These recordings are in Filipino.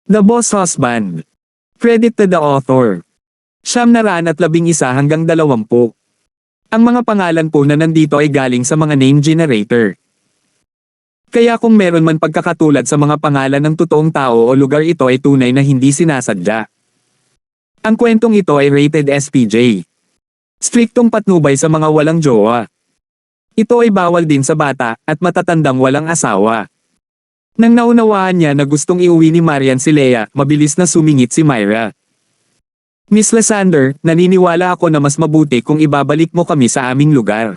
The Boss Husband. Credit to the author. 911 hanggang 20. Ang mga pangalan po na nandito ay galing sa mga name generator. Kaya kung meron man pagkakatulad sa mga pangalan ng totoong tao o lugar, ito ay tunay na hindi sinasadya. Ang kwentong ito ay rated SPJ. Striktong patnubay sa mga walang jowa. Ito ay bawal din sa bata at matatandang walang asawa. Nang naunawaan niya na gustong iuwi ni Marian si Leia, mabilis na sumingit si Myra. Miss Lysander, naniniwala ako na mas mabuti kung ibabalik mo kami sa aming lugar.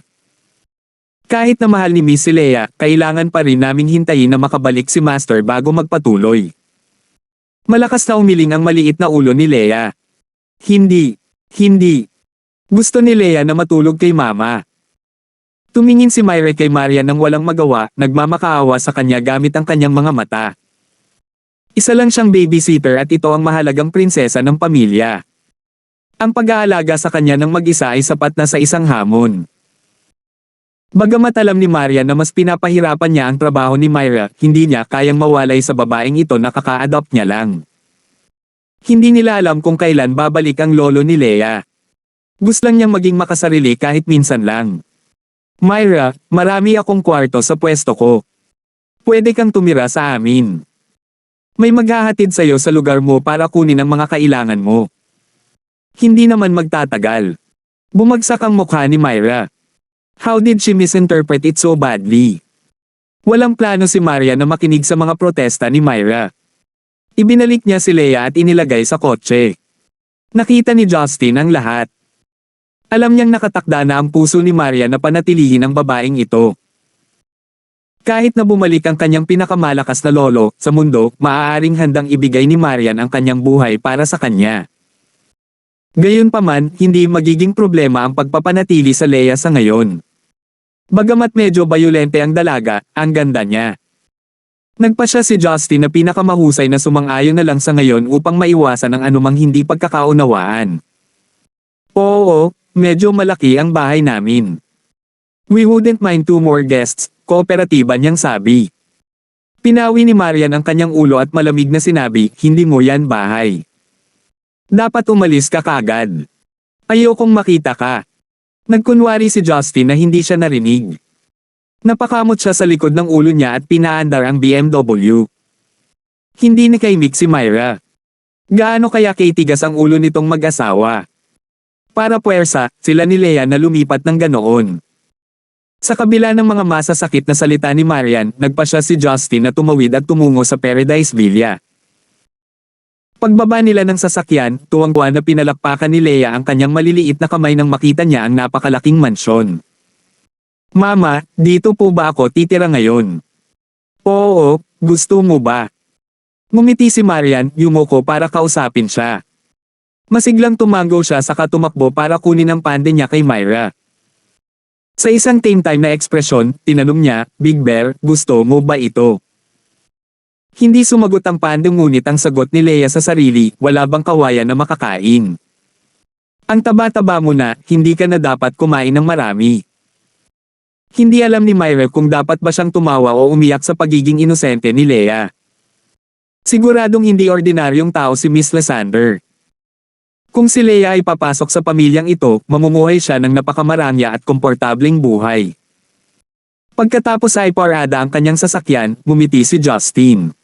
Kahit na mahal ni Miss si Leia, kailangan pa rin naming hintayin na makabalik si Master bago magpatuloy. Malakas na umiling ang maliit na ulo ni Leia. Hindi. Gusto ni Leia na matulog kay Mama. Tumingin si Myra kay Marian nang walang magawa, nagmamakaawa sa kanya gamit ang kanyang mga mata. Isa lang siyang babysitter at ito ang mahalagang prinsesa ng pamilya. Ang pag-aalaga sa kanya ng mag-isa ay sapat na sa isang hamon. Bagamat alam ni Marian na mas pinapahirapan niya ang trabaho ni Myra, hindi niya kayang mawalay sa babaeng ito na kaka-adopt niya lang. Hindi nila alam kung kailan babalik ang lolo ni Leia. Gusto lang niyang maging makasarili kahit minsan lang. Myra, marami akong kwarto sa pwesto ko. Pwede kang tumira sa amin. May maghahatid sa'yo sa lugar mo para kunin ang mga kailangan mo. Hindi naman magtatagal. Bumagsak ang mukha ni Myra. How did she misinterpret it so badly? Walang plano si Maria na makinig sa mga protesta ni Myra. Ibinalik niya si Leia at inilagay sa kotse. Nakita ni Justin ang lahat. Alam niyang nakatakda na ang puso ni Maria na panatilihin ang babaeng ito. Kahit na bumalik ang kanyang pinakamalakas na lolo sa mundo, maaaring handang ibigay ni Marian ang kanyang buhay para sa kanya. Gayunpaman, hindi magiging problema ang pagpapanatili sa Leia sa ngayon. Bagamat medyo bayolente ang dalaga, ang ganda niya. Nagpasya si Justin na pinakamahusay na sumang-ayon na lang sa ngayon upang maiwasan ang anumang hindi pagkakaunawaan. Oo, medyo malaki ang bahay namin. We wouldn't mind 2 more guests, kooperatiba niyang sabi. Pinawi ni Marian ang kanyang ulo at malamig na sinabi, hindi mo yan bahay. Dapat umalis ka kagad. Ayokong makita ka. Nagkunwari si Justin na hindi siya narinig. Napakamot siya sa likod ng ulo niya at pinaandar ang BMW. Hindi nakaimik si Myra. Gaano kaya kaitigas ang ulo nitong mag-asawa? Para puwersa, sila ni Leia na lumipat ng ganoon. Sa kabila ng mga masasakit na salita ni Marian, nagpasya si Justin na tumawid at tumungo sa Paradise Villa. Pagbaba nila ng sasakyan, tuwang-tuwa na pinalakpakan ni Leia ang kanyang maliliit na kamay nang makita niya ang napakalaking mansyon. Mama, dito po ba ako titira ngayon? Oo, gusto mo ba? Ngumiti si Marian, yumuko para kausapin siya. Masiglang tumango siya saka tumakbo para kunin ang pande niya kay Myra. Sa isang tame time na ekspresyon, tinanong niya, Big Bear, gusto mo ba ito? Hindi sumagot ang pande ngunit ang sagot ni Leia sa sarili, wala bang kawayan na makakain? Ang taba-taba mo na, hindi ka na dapat kumain ng marami. Hindi alam ni Myra kung dapat ba siyang tumawa o umiyak sa pagiging inosente ni Leia. Siguradong hindi ordinaryong tao si Miss Lysander. Kung si Leia ay papasok sa pamilyang ito, mamumuhay siya ng napakamarangya at komportableng buhay. Pagkatapos ay parada ang kanyang sasakyan, ngumiti si Justin.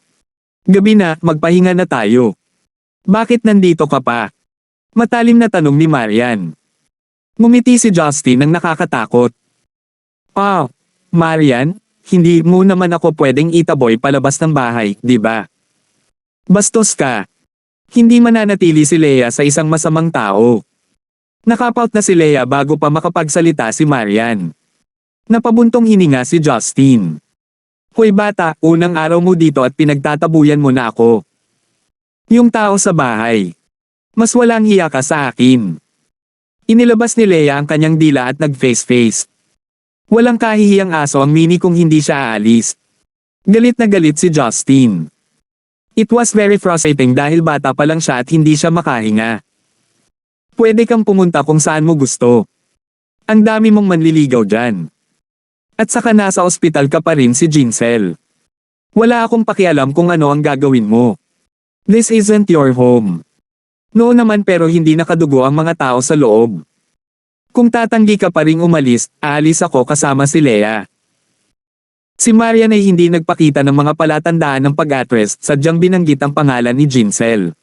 Gabi na, magpahinga na tayo. Bakit nandito ka pa? Matalim na tanong ni Marian. Ngumiti si Justin nang nakakatakot. Marian, hindi mo naman ako pwedeng itaboy palabas ng bahay, di ba? Bastos ka. Hindi mananatili si Leia sa isang masamang tao. Nakapout na si Leia bago pa makapagsalita si Marian. Napabuntong hininga si Justin. Hoy bata, unang araw mo dito at pinagtatabuyan mo na ako. Yung tao sa bahay. Mas walang hiya ka sa akin. Inilabas ni Leia ang kanyang dila at nag-face-face. Walang kahihiyang aso ang mini kung hindi siya aalis. Galit na galit si Justin. It was very frustrating dahil bata pa lang siya at hindi siya makahinga. Pwede kang pumunta kung saan mo gusto. Ang dami mong manliligaw dyan. At saka nasa ospital ka pa rin si Jinsel. Wala akong pakialam kung ano ang gagawin mo. This isn't your home. Noon naman pero hindi nakadugo ang mga tao sa loob. Kung tatanggi ka pa ring umalis, aalis ako kasama si Leia. Si Marian ay hindi nagpakita ng mga palatandaan ng pag-address, sadyang binanggit ang pangalan ni Jincel.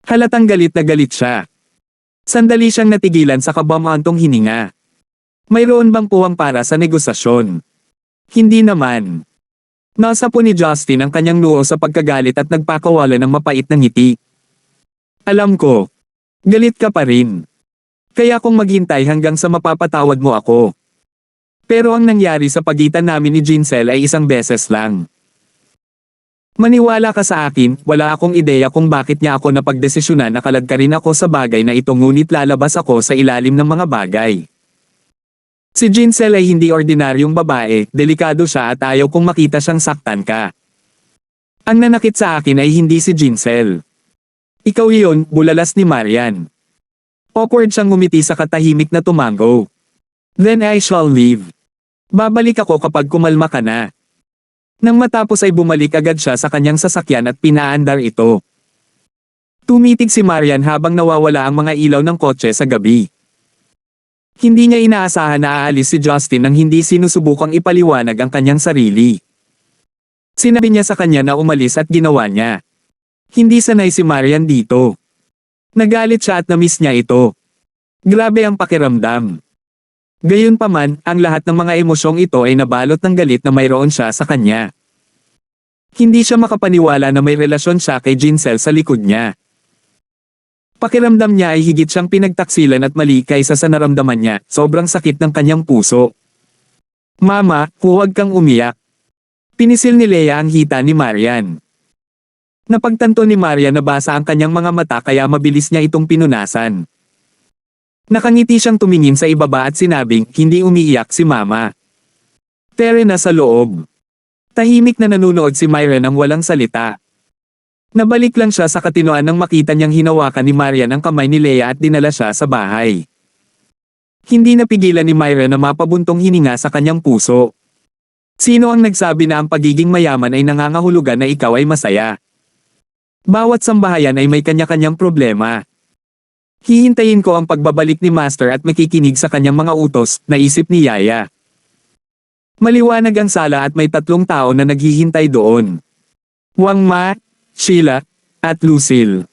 Halatang galit na galit siya. Sandali siyang natigilan sa kabamantong hininga. Mayroon bang puwang para sa negosasyon? Hindi naman. Nasapo ni Justin ang kanyang noo sa pagkagalit at nagpakawala ng mapait na ngiti. Alam ko. Galit ka pa rin. Kaya kung maghintay hanggang sa mapapatawad mo ako. Pero ang nangyari sa pagitan namin ni Jincel ay isang beses lang. Maniwala ka sa akin, wala akong ideya kung bakit niya ako napagdesisyonan na kaladkarin ako sa bagay na ito ngunit lalabas ako sa ilalim ng mga bagay. Si Jincel ay hindi ordinaryong babae, delikado siya at ayaw kong makita siyang saktan ka. Ang nanakit sa akin ay hindi si Jincel. Ikaw iyon, bulalas ni Marian. Awkward siyang ngumiti sa katahimik na tumango. Then I shall leave. Babalik ako kapag kumalma ka na. Nang matapos ay bumalik agad siya sa kanyang sasakyan at pinaandar ito. Tumitig si Marian habang nawawala ang mga ilaw ng kotse sa gabi. Hindi niya inaasahan na aalis si Justin nang hindi sinusubukang ipaliwanag ang kanyang sarili. Sinabi niya sa kanya na umalis at ginawa niya. Hindi sanay si Marian dito. Nagalit siya at namiss niya ito. Grabe ang pakiramdam. Gayunpaman, ang lahat ng mga emosyong ito ay nabalot ng galit na mayroon siya sa kanya. Hindi siya makapaniwala na may relasyon siya kay Jincel sa likod niya. Pakiramdam niya ay higit siyang pinagtaksilan at mali kaysa sa naramdaman niya, sobrang sakit ng kanyang puso. Mama, huwag kang umiyak. Pinisil ni Leia ang hita ni Marian. Napagtanto ni Marian na basa ang kanyang mga mata kaya mabilis niya itong pinunasan. Nakangiti siyang tumingin sa ibaba at sinabing, hindi umiiyak si Mama. Tere na sa loob. Tahimik na nanunood si Myra nang walang salita. Nabalik lang siya sa katinoan nang makita niyang hinawakan ni Marian ang kamay ni Leia at dinala siya sa bahay. Hindi napigilan ni Myra na mapabuntong hininga sa kanyang puso. Sino ang nagsabi na ang pagiging mayaman ay nangangahulugan na ikaw ay masaya? Bawat sambahayan ay may kanya-kanyang problema. Hihintayin ko ang pagbabalik ni Master at makikinig sa kanyang mga utos, naisip ni Yaya. Maliwanag ang sala at may 3 tao na naghihintay doon. Wang Ma, Sheila, at Lucille.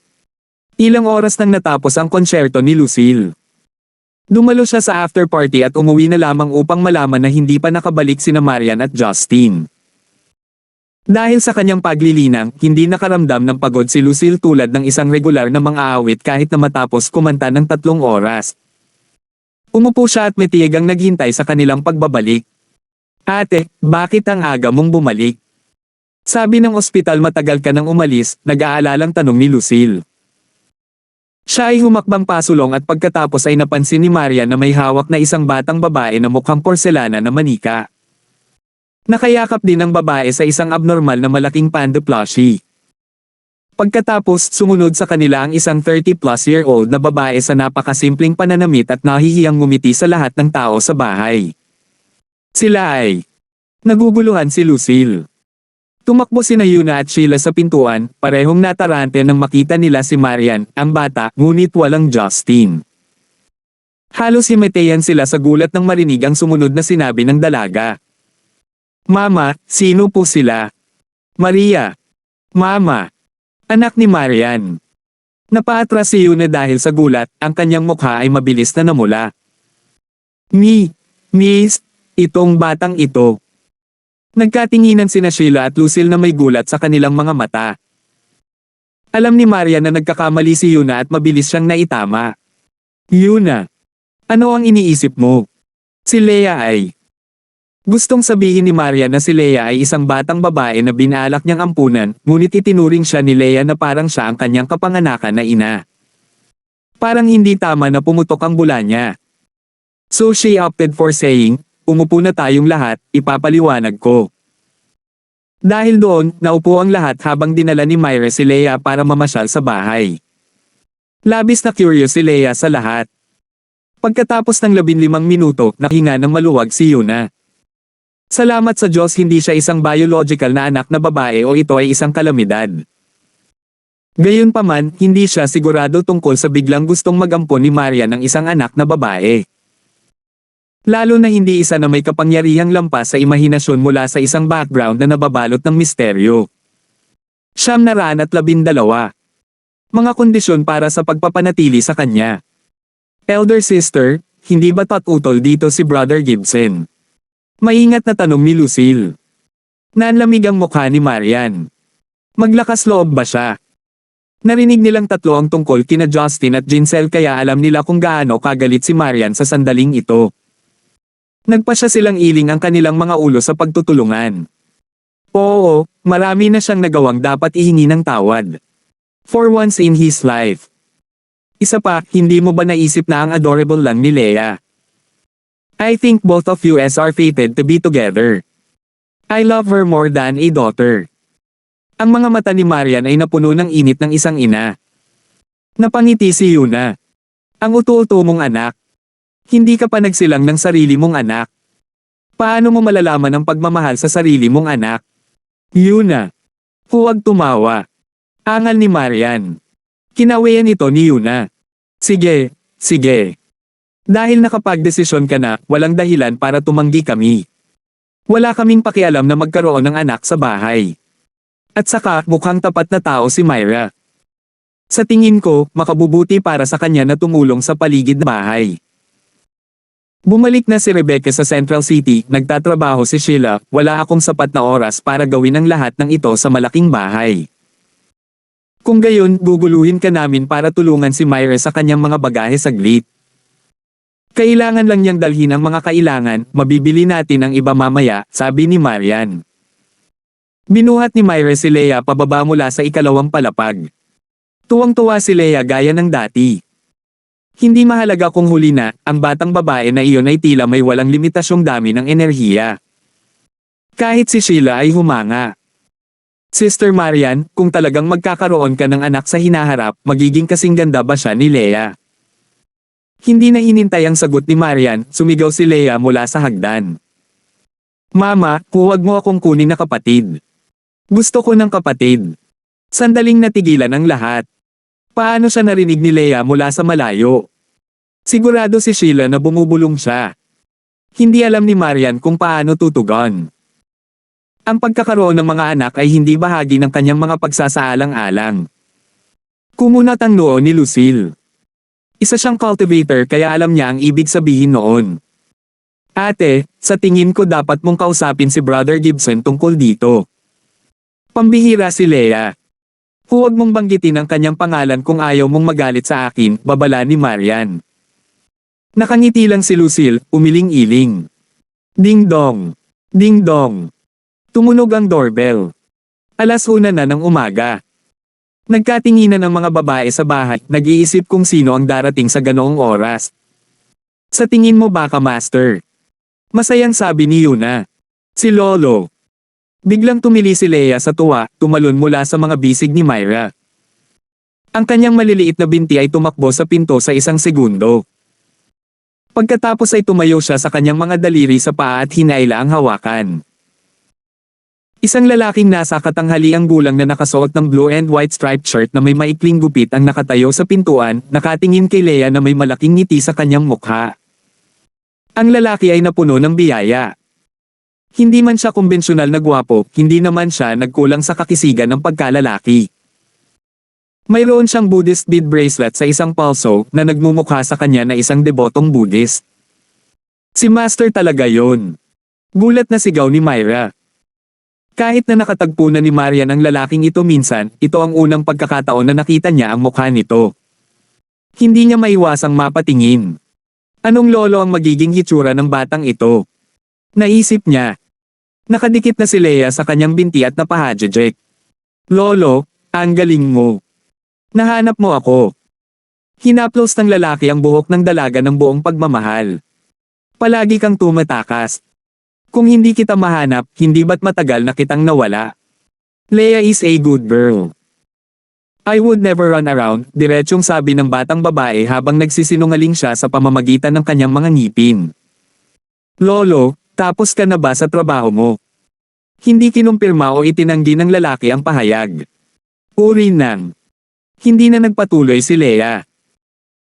Ilang oras nang natapos ang konsyerto ni Lucille. Dumalo siya sa after party at umuwi na lamang upang malaman na hindi pa nakabalik sina Marian at Justin. Dahil sa kanyang paglilinang, hindi nakaramdam ng pagod si Lucille tulad ng isang regular na mang-aawit kahit na matapos kumanta ng 3 oras. Umupo siya at matiyagang naghintay sa kanilang pagbabalik. Ate, bakit ang aga mong bumalik? Sabi ng ospital matagal ka nang umalis, nag-aalalang tanong ni Lucille. Siya ay humakbang pasulong at pagkatapos ay napansin ni Maria na may hawak na isang batang babae na mukhang porselana na manika. Nakayakap din ang babae sa isang abnormal na malaking panda plushie. Pagkatapos, sumunod sa kanila ang isang 30-plus-year-old na babae sa napakasimpleng pananamit at nahihiyang ngumiti sa lahat ng tao sa bahay. Sila ay naguguluhan si Lucille. Tumakbo sina Yuna at Sheila sa pintuan, parehong natarante nang makita nila si Marian, ang bata, ngunit walang Justin. Halos himatayan sila sa gulat nang marinig ang sumunod na sinabi ng dalaga. Mama, sino po sila? Maria. Mama. Anak ni Marian. Napaatras si Yuna dahil sa gulat, ang kanyang mukha ay mabilis na namula. Miss, itong batang ito. Nagkatinginan sina Sheila at Lucille na may gulat sa kanilang mga mata. Alam ni Maria na nagkakamali si Yuna at mabilis siyang naitama. Yuna. Ano ang iniisip mo? Si Leia ay... Gustong sabihin ni Maria na si Leia ay isang batang babae na binalak niyang ampunan, ngunit itinuring siya ni Leia na parang siya ang kanyang kapanganakan na ina. Parang hindi tama na pumutok ang bula niya. So she opted for saying, umupo na tayong lahat, ipapaliwanag ko. Dahil doon, naupo ang lahat habang dinala ni Myra si Leia para mamasyal sa bahay. Labis na curious si Leia sa lahat. Pagkatapos ng 15 minuto, nakahinga ng maluwag si Yuna. Salamat sa Diyos hindi siya isang biological na anak na babae o ito ay isang kalamidad. Gayunpaman, hindi siya sigurado tungkol sa biglang gustong mag-ampon ni Marian ng isang anak na babae. Lalo na hindi isa na may kapangyarihang lampas sa imahinasyon mula sa isang background na nababalot ng misteryo. 912. Mga kondisyon para sa pagpapanatili sa kanya. Elder sister, hindi ba tatutol dito si Brother Gibson? Maingat na tanong ni Lucille. Nanlamig ang mukha ni Marian. Maglakas loob ba siya? Narinig nilang tatlo ang tungkol kina Justin at Jincel kaya alam nila kung gaano kagalit si Marian sa sandaling ito. Nagpasya silang iling ang kanilang mga ulo sa pagtutulungan. Oo, marami na siyang nagawang dapat ihingi ng tawad. For once in his life. Isa pa, hindi mo ba naisip na ang adorable lang ni Leia? I think both of you are fated to be together. I love her more than a daughter. Ang mga mata ni Marian ay napuno ng init ng isang ina. Napangiti si Yuna. Ang utu-utu mong anak. Hindi ka pa nagsilang ng sarili mong anak. Paano mo malalaman ang pagmamahal sa sarili mong anak? Yuna. Huwag tumawa. Angal ni Marian. Kinawayan ito ni Yuna. Sige, sige. Dahil nakapagdesisyon ka na, walang dahilan para tumanggi kami. Wala kaming pakialam na magkaroon ng anak sa bahay. At saka, mukhang tapat na tao si Myra. Sa tingin ko, makabubuti para sa kanya na tumulong sa paligid na bahay. Bumalik na si Rebecca sa Central City, nagtatrabaho si Sheila, wala akong sapat na oras para gawin ang lahat ng ito sa malaking bahay. Kung gayon, guguluhin ka namin para tulungan si Myra sa kanyang mga bagahe saglit. Kailangan lang niyang dalhin ang mga kailangan, mabibili natin ang iba mamaya, sabi ni Marian. Binuhat ni Myra si Leia pababa mula sa ikalawang palapag. Tuwang-tuwa si Leia gaya ng dati. Hindi mahalaga kung huli na, ang batang babae na iyon ay tila may walang limitasyong dami ng enerhiya. Kahit si Sheila ay humanga. Sister Marian, kung talagang magkakaroon ka ng anak sa hinaharap, magiging kasing ganda ba siya ni Leia? Hindi na hinintay ang sagot ni Marian, sumigaw si Leia mula sa hagdan. Mama, huwag mo akong kunin na kapatid. Gusto ko ng kapatid. Sandaling natigilan ang lahat. Paano siya narinig ni Leia mula sa malayo? Sigurado si Sheila na bumubulong siya. Hindi alam ni Marian kung paano tutugon. Ang pagkakaroon ng mga anak ay hindi bahagi ng kanyang mga pagsasaalang-alang. Kumunat ang noo ni Lucille. Isa siyang cultivator kaya alam niya ang ibig sabihin noon. Ate, sa tingin ko dapat mong kausapin si Brother Gibson tungkol dito. Pambihira si Leia. Huwag mong banggitin ang kanyang pangalan kung ayaw mong magalit sa akin, babala ni Marian. Nakangiti lang si Lucille, umiling-iling. Ding dong. Ding dong. Tumunog ang doorbell. 1:00 na ng umaga. Nagkatinginan ang mga babae sa bahay, nag-iisip kung sino ang darating sa ganoong oras. Sa tingin mo baka master? Masayang sabi ni Yuna. Si Lolo. Biglang tumili si Leia sa tuwa, tumalon mula sa mga bisig ni Myra. Ang kanyang maliliit na binti ay tumakbo sa pinto sa 1 segundo. Pagkatapos ay tumayo siya sa kanyang mga daliri sa paa at hinaila ang hawakan. Isang lalaking nasa katanghaliang gulang na nakasuot ng blue and white striped shirt na may maikling gupit ang nakatayo sa pintuan, nakatingin kay Leia na may malaking ngiti sa kanyang mukha. Ang lalaki ay napuno ng biyaya. Hindi man siya kumbensyonal na gwapo, hindi naman siya nagkulang sa kakisigan ng pagkalalaki. Mayroon siyang Buddhist bead bracelet sa isang palso na nagmumukha sa kanya na isang debotong Buddhist. Si Master talaga yon. Gulat na sigaw ni Myra. Kahit na nakatagpo na ni Marian ang lalaking ito minsan, ito ang unang pagkakataon na nakita niya ang mukha nito. Hindi niya maiwasang mapatingin. Anong lolo ang magiging hitsura ng batang ito? Naisip niya. Nakadikit na si Leia sa kanyang binti at napahadjejek. Lolo, ang galing mo. Nahanap mo ako. Hinaplos ng lalaki ang buhok ng dalaga ng buong pagmamahal. Palagi kang tumatakas. Kung hindi kita mahanap, hindi ba't matagal na kitang nawala? Leia is a good girl. I would never run around, diretsyong sabi ng batang babae habang nagsisinungaling siya sa pamamagitan ng kanyang mga ngipin. Lolo, tapos ka na ba sa trabaho mo? Hindi kinumpirma o itinanggi ng lalaki ang pahayag. Uri ng Hindi na nagpatuloy si Leia.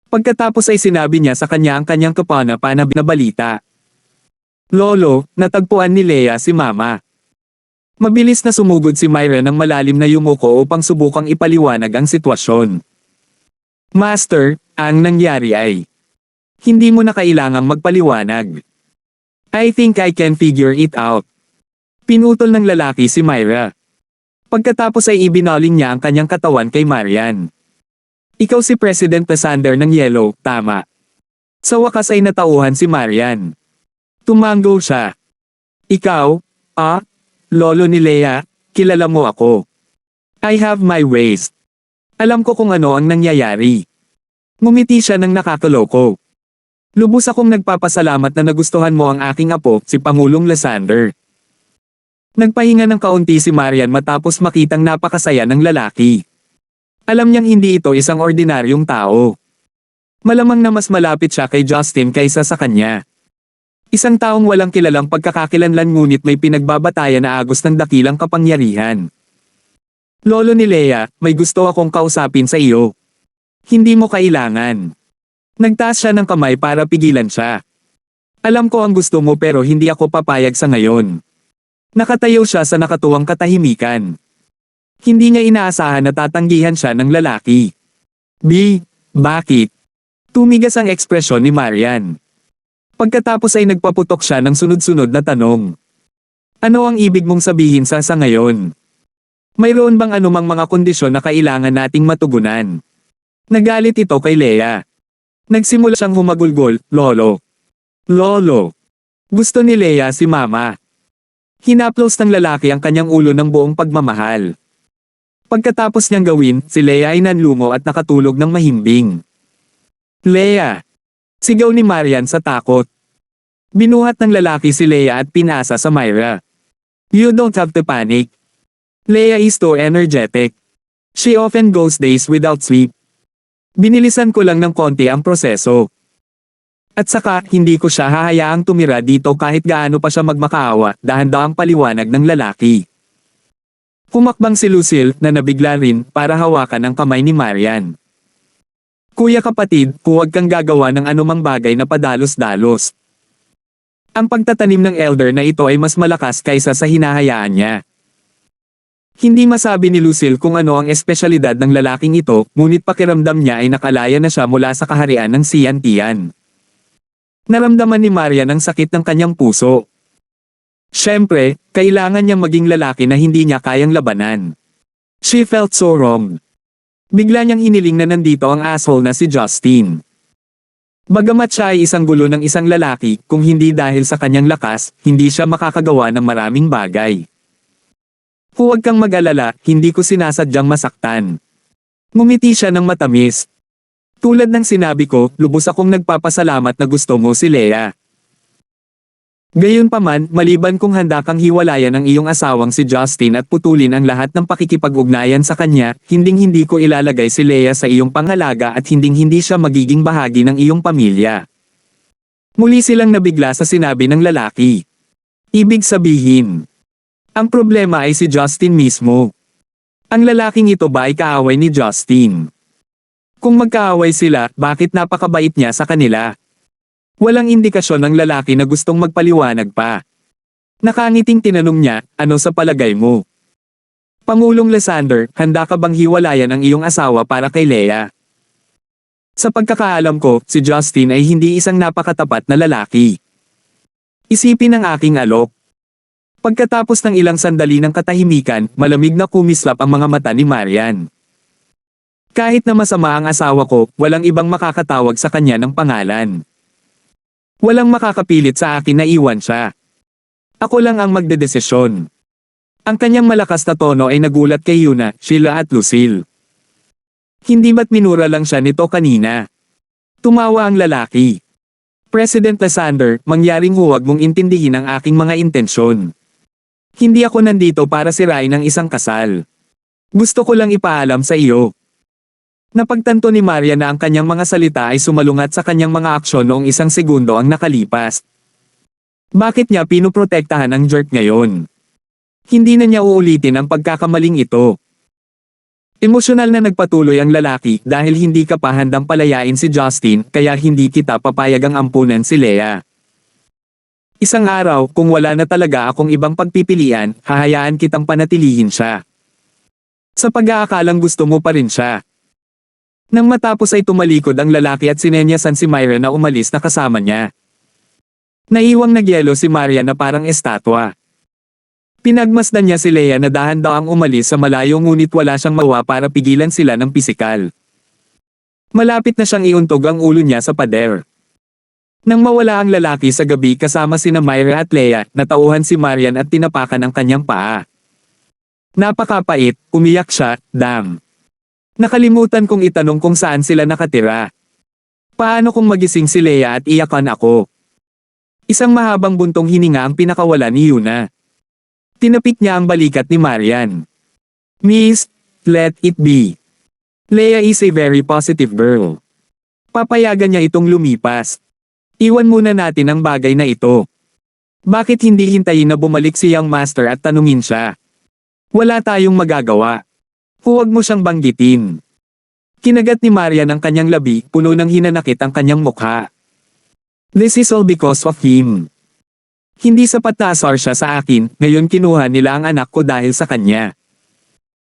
Pagkatapos ay sinabi niya sa kanya ang kanyang kapanapanab na balita. Lolo, natagpuan ni Leia si Mama. Mabilis na sumugod si Myra ng malalim na yumuko upang subukang ipaliwanag ang sitwasyon. Master, ang nangyari ay hindi mo na kailangang magpaliwanag. I think I can figure it out. Pinutol ng lalaki si Myra. Pagkatapos ay ibinaling niya ang kanyang katawan kay Marian. Ikaw si President Lysander ng Yellow, tama. Sa wakas ay natauhan si Marian. Tumango siya. Ikaw, lolo ni Leia, kilala mo ako. I have my ways. Alam ko kung ano ang nangyayari. Ngumiti siya ng nakakaloko. Lubos akong nagpapasalamat na nagustuhan mo ang aking apo, si Pangulong Lysander. Nagpahinga ng kaunti si Marian matapos makitang napakasaya ng lalaki. Alam niyang hindi ito isang ordinaryong tao. Malamang na mas malapit siya kay Justin kaysa sa kanya. Isang taong walang kilalang pagkakakilanlan ngunit may pinagbabatayan na agos ng dakilang kapangyarihan. Lolo ni Leia, may gusto akong kausapin sa iyo. Hindi mo kailangan. Nagtaas siya ng kamay para pigilan siya. Alam ko ang gusto mo pero hindi ako papayag sa ngayon. Nakatayo siya sa nakatuwang katahimikan. Hindi niya inaasahan na tatanggihan siya ng lalaki. Bakit? Tumigas ang ekspresyon ni Marian. Pagkatapos ay nagpaputok siya ng sunod-sunod na tanong. Ano ang ibig mong sabihin sa ngayon? Mayroon bang anumang mga kondisyon na kailangan nating matugunan? Nagalit ito kay Leia. Nagsimula siyang humagulgol, Lolo. Lolo. Gusto ni Leia si Mama. Hinaplos ng lalaki ang kanyang ulo ng buong pagmamahal. Pagkatapos niyang gawin, si Leia ay nanlungo at nakatulog ng mahimbing. Leia! Sigaw ni Marian sa takot. Binuhat ng lalaki si Leia at pinasa sa Myra. You don't have to panic. Leia is too energetic. She often goes days without sleep. Binilisan ko lang ng konti ang proseso. At saka, hindi ko siya hahayaang tumira dito kahit gaano pa siya magmakaawa, dahan-dahang paliwanag ng lalaki. Humakbang si Lucille na nabigla rin para hawakan ang kamay ni Marian. Kuya kapatid, huwag kang gagawa ng anumang bagay na padalos-dalos. Ang pagtatanim ng elder na ito ay mas malakas kaysa sa hinahayaan niya. Hindi masabi ni Lucille kung ano ang espesyalidad ng lalaking ito, ngunit pakiramdam niya ay nakalaya na siya mula sa kaharian ng Siantian. Naramdaman ni Marian ang sakit ng kanyang puso. Siyempre, kailangan niyang maging lalaki na hindi niya kayang labanan. She felt so wrong. Bigla niyang hiniling na nandito ang asshole na si Justin. Bagamat siya ay isang gulo ng isang lalaki, kung hindi dahil sa kanyang lakas, hindi siya makakagawa ng maraming bagay. Huwag kang mag-alala, hindi ko sinasadyang masaktan. Ngumiti siya ng matamis. Tulad ng sinabi ko, lubos akong nagpapasalamat na gusto mo si Leia. Gayunpaman, maliban kung handa kang hiwalayan ang iyong asawang si Justin at putulin ang lahat ng pakikipag-ugnayan sa kanya, hinding-hindi ko ilalagay si Leia sa iyong pangalaga at hinding-hindi siya magiging bahagi ng iyong pamilya. Muli silang nabigla sa sinabi ng lalaki. Ibig sabihin, ang problema ay si Justin mismo. Ang lalaking ito ba ay kaaway ni Justin? Kung magkaaway sila, bakit napakabait niya sa kanila? Walang indikasyon ng lalaki na gustong magpaliwanag pa. Nakangiting tinanong niya, ano sa palagay mo? Pangulong Lysander, handa ka bang hiwalayan ang iyong asawa para kay Leia? Sa pagkakaalam ko, si Justin ay hindi isang napakatapat na lalaki. Isipin ang aking alok. Pagkatapos ng ilang sandali ng katahimikan, malamig na kumislap ang mga mata ni Marian. Kahit na masama ang asawa ko, walang ibang makakatawag sa kanya ng pangalan. Walang makakapilit sa akin na iwan siya. Ako lang ang magdedesisyon. Ang kanyang malakas na tono ay nagulat kay Yuna, Sheila at Lucille. Hindi ba't minura lang siya nito kanina? Tumawa ang lalaki. President Lysander, mangyaring huwag mong intindihin ang aking mga intensyon. Hindi ako nandito para sirain ang isang kasal. Gusto ko lang ipaalam sa iyo. Napagtanto ni Maria na ang kanyang mga salita ay sumalungat sa kanyang mga aksyon noong isang segundo ang nakalipas. Bakit niya pinuprotektahan ang jerk ngayon? Hindi na niya uulitin ang pagkakamaling ito. Emosyonal na nagpatuloy ang lalaki dahil hindi ka pa handang palayain si Justin kaya hindi kita papayagang ampunan si Leia. Isang araw kung wala na talaga akong ibang pagpipilian, hahayaan kitang panatilihin siya. Sa pag-aakalang gusto mo pa rin siya. Nang matapos ay tumalikod ang lalaki at sinenyasan si Myra na umalis na kasama niya. Naiwang nagyelo si Maria na parang estatwa. Pinagmasdan niya si Leia na dahan-daang umalis sa malayo ngunit wala siyang mawa para pigilan sila ng pisikal. Malapit na siyang iuntog ang ulo niya sa pader. Nang mawala ang lalaki sa gabi kasama sina Myra at Leia, natauhan si Marian at tinapakan ang kanyang paa. Napakapait, umiyak siya, dam. Nakalimutan kong itanong kung saan sila nakatira. Paano kung magising si Leia at iyakan ako? Isang mahabang buntong hininga ang pinakawala ni Yuna. Tinapik niya ang balikat ni Marian. Miss, let it be. Leia is a very positive girl. Papayagan niya itong lumipas. Iwan muna natin ang bagay na ito. Bakit hindi hintayin na bumalik si Young Master at tanungin siya? Wala tayong magagawa. Huwag mo siyang banggitin. Kinagat ni Marian ang kanyang labi, puno ng hinanakit ang kanyang mukha. This is all because of him. Hindi sapat na asar siya sa akin, ngayon kinuha nila ang anak ko dahil sa kanya.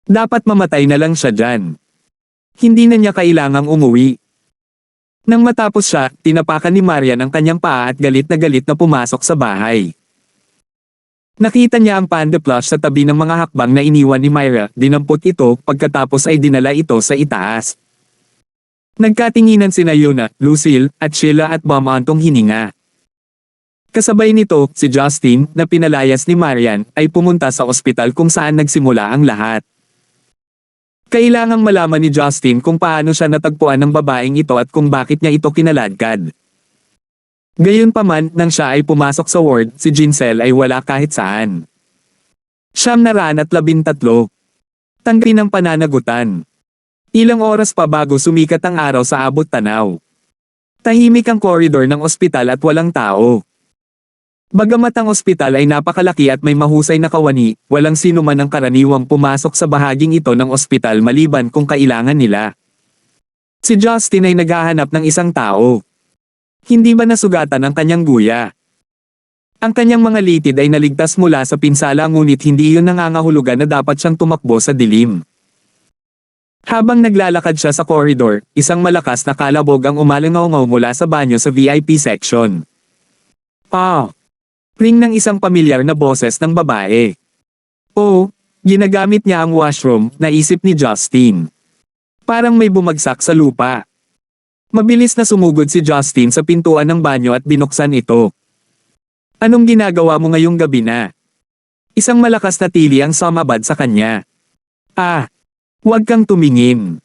Dapat mamatay na lang siya dyan. Hindi na niya kailangang umuwi. Nang matapos siya, tinapakan ni Marian ang kanyang paa at galit na pumasok sa bahay. Nakita niya ang panda plush sa tabi ng mga hakbang na iniwan ni Myra, dinampot ito, pagkatapos ay dinala ito sa itaas. Nagkatinginan sina Yuna, Lucille, at Sheila at bumantong hininga. Kasabay nito, si Justin, na pinalayas ni Marian, ay pumunta sa ospital kung saan nagsimula ang lahat. Kailangang malaman ni Justin kung paano siya natagpuan ng babaeng ito at kung bakit niya ito kinaladkad. Gayunpaman, nang siya ay pumasok sa ward, si Jincel ay wala kahit saan. 9:13. Tanggapin ang pananagutan. Ilang oras pa bago sumikat ang araw sa abot tanaw. Tahimik ang koridor ng ospital at walang tao. Bagamat ang ospital ay napakalaki at may mahusay na kawani, walang sino man ang karaniwang pumasok sa bahaging ito ng ospital maliban kung kailangan nila. Si Justin ay naghahanap ng isang tao. Hindi ba nasugatan ang kanyang guya? Ang kanyang mga litid ay naligtas mula sa pinsala ngunit hindi iyon nangangahulugan na dapat siyang tumakbo sa dilim. Habang naglalakad siya sa koridor, isang malakas na kalabog ang umalangaw mula sa banyo sa VIP section. Ring ng isang pamilyar na boses ng babae. Oh, ginagamit niya ang washroom, naisip ni Justin. Parang may bumagsak sa lupa. Mabilis na sumugod si Justin sa pintuan ng banyo at binuksan ito. Anong ginagawa mo ngayong gabi na? Isang malakas na tili ang sumabad sa kanya. Huwag kang tumingin.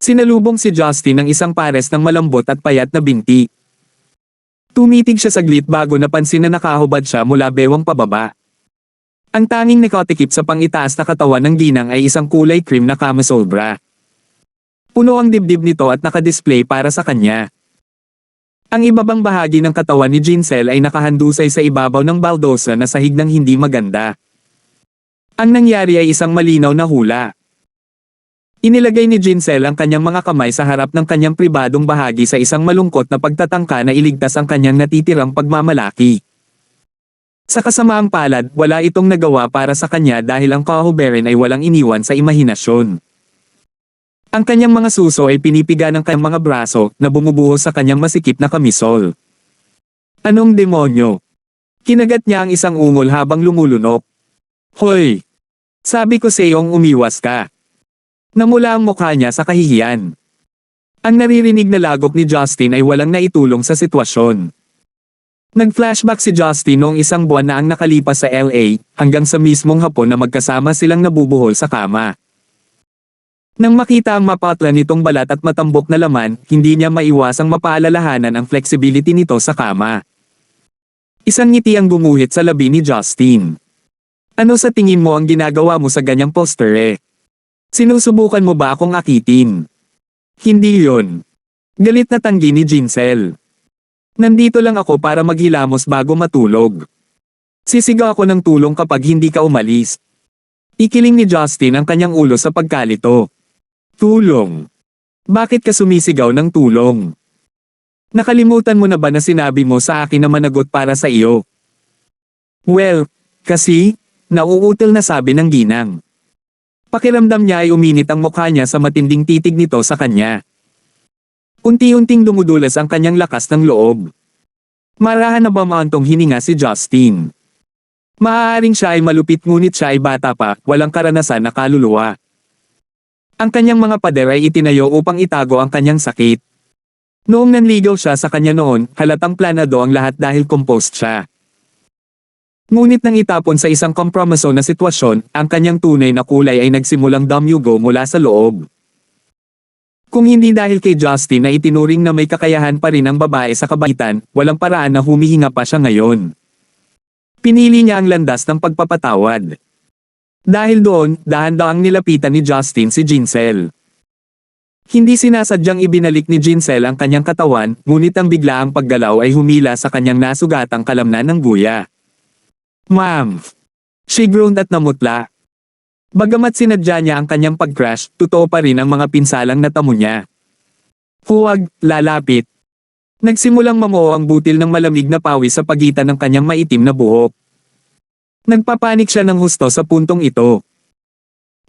Sinalubong si Justin ng isang pares ng malambot at payat na binti. Tumitig siya saglit bago napansin na nakahubad siya mula bewang pababa. Ang tanging nakatikip sa pangitaas na katawan ng ginang ay isang kulay cream na camisole bra. Puno ang dibdib nito at nakadisplay para sa kanya. Ang ibabang bahagi ng katawan ni Jincel ay nakahandusay sa ibabaw ng baldosa na sahig ng hindi maganda. Ang nangyari ay isang malinaw na hula. Inilagay ni Jincel ang kanyang mga kamay sa harap ng kanyang pribadong bahagi sa isang malungkot na pagtatangka na iligtas ang kanyang natitirang pagmamalaki. Sa kasamaang palad, wala itong nagawa para sa kanya dahil ang kahuberin ay walang iniwan sa imahinasyon. Ang kanyang mga suso ay pinipiga ng kanyang mga braso na bumubuhos sa kanyang masikip na kamisol. Anong demonyo? Kinagat niya ang isang ungol habang lumulunok. Hoy! Sabi ko sa iyong umiwas ka. Namula ang mukha niya sa kahihiyan. Ang naririnig na lagok ni Justin ay walang naitulong sa sitwasyon. Nag-flashback si Justin noong isang buwan na ang nakalipas sa LA, hanggang sa mismong hapon na magkasama silang nabubuhol sa kama. Nang makita ang mapatla nitong balat at matambok na laman, hindi niya maiwasang mapaalalahanan ang flexibility nito sa kama. Isang ngiti ang gumuhit sa labi ni Justin. Ano sa tingin mo ang ginagawa mo sa ganyang poster? Sinusubukan mo ba akong akitin? Hindi yon. Galit na tanggi ni Jincel. Nandito lang ako para maghilamos bago matulog. Sisigaw ako ng tulong kapag hindi ka umalis. Ikiling ni Justin ang kanyang ulo sa pagkalito. Tulong. Bakit ka sumisigaw ng tulong? Nakalimutan mo na ba na sinabi mo sa akin na managot para sa iyo? Well, kasi, nauutil na sabi ng ginang. Pakiramdam niya ay uminit ang mukha niya sa matinding titig nito sa kanya. Unti-unting dumudulas ang kanyang lakas ng loob. Marahan na ba maantong hininga si Justin? Maaaring siya ay malupit ngunit siya ay bata pa, walang karanasan na kaluluwa. Ang kanyang mga pader ay itinayo upang itago ang kanyang sakit. Noong nanligaw siya sa kanya noon, halatang planado ang lahat dahil composed siya. Ngunit nang itapon sa isang kompromiso na sitwasyon, ang kanyang tunay na kulay ay nagsimulang dumyugo mula sa loob. Kung hindi dahil kay Justin na itinuring na may kakayahan pa rin ang babae sa kabaitan, walang paraan na humihinga pa siya ngayon. Pinili niya ang landas ng pagpapatawad. Dahil doon, dahan-dahang nilapitan ni Justin si Jinsel. Hindi sinasadyang ibinalik ni Jinsel ang kanyang katawan, ngunit ang biglaang paggalaw ay humila sa kanyang nasugatang kalamnan ng guya. Ma'am! She groaned at namutla. Bagamat sinadya niya ang kanyang pag-crash, totoo pa rin ang mga pinsalang natamo niya. Huwag, lalapit. Nagsimulang mamuo ang butil ng malamig na pawis sa pagitan ng kanyang maitim na buhok. Nagpapanik siya ng husto sa puntong ito.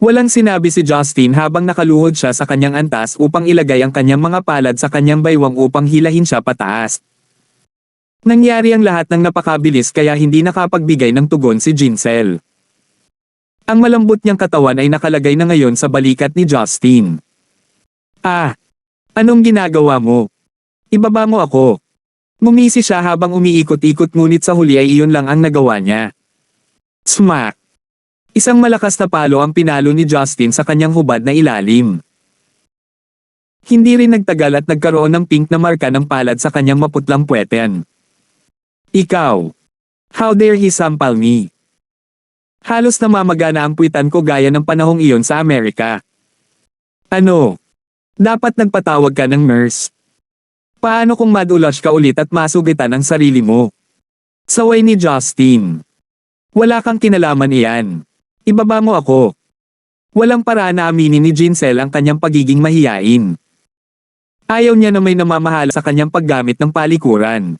Walang sinabi si Justin habang nakaluhod siya sa kanyang antas upang ilagay ang kanyang mga palad sa kanyang baywang upang hilahin siya pataas. Nangyari ang lahat ng napakabilis kaya hindi nakapagbigay ng tugon si Jinsel. Ang malambot niyang katawan ay nakalagay na ngayon sa balikat ni Justin. Ah! Anong ginagawa mo? Ibaba mo ako. Ngumisi siya habang umiikot-ikot ngunit sa huli ay iyon lang ang nagawa niya. Smack! Isang malakas na palo ang pinalo ni Justin sa kanyang hubad na ilalim. Hindi rin nagtagal at nagkaroon ng pink na marka ng palad sa kanyang maputlang puweten. Ikaw! How dare he sampal me? Halos namamaga na ang puwitan ko gaya ng panahong iyon sa Amerika. Ano? Dapat nagpatawag ka ng nurse. Paano kung madulash ka ulit at masugitan ang sarili mo? Saway ni Justin. Wala kang kinalaman iyan. Ibaba mo ako. Walang paraan na aminin ni Jinsel ang kanyang pagiging mahiyain. Ayaw niya na may namamahala sa kanyang paggamit ng palikuran.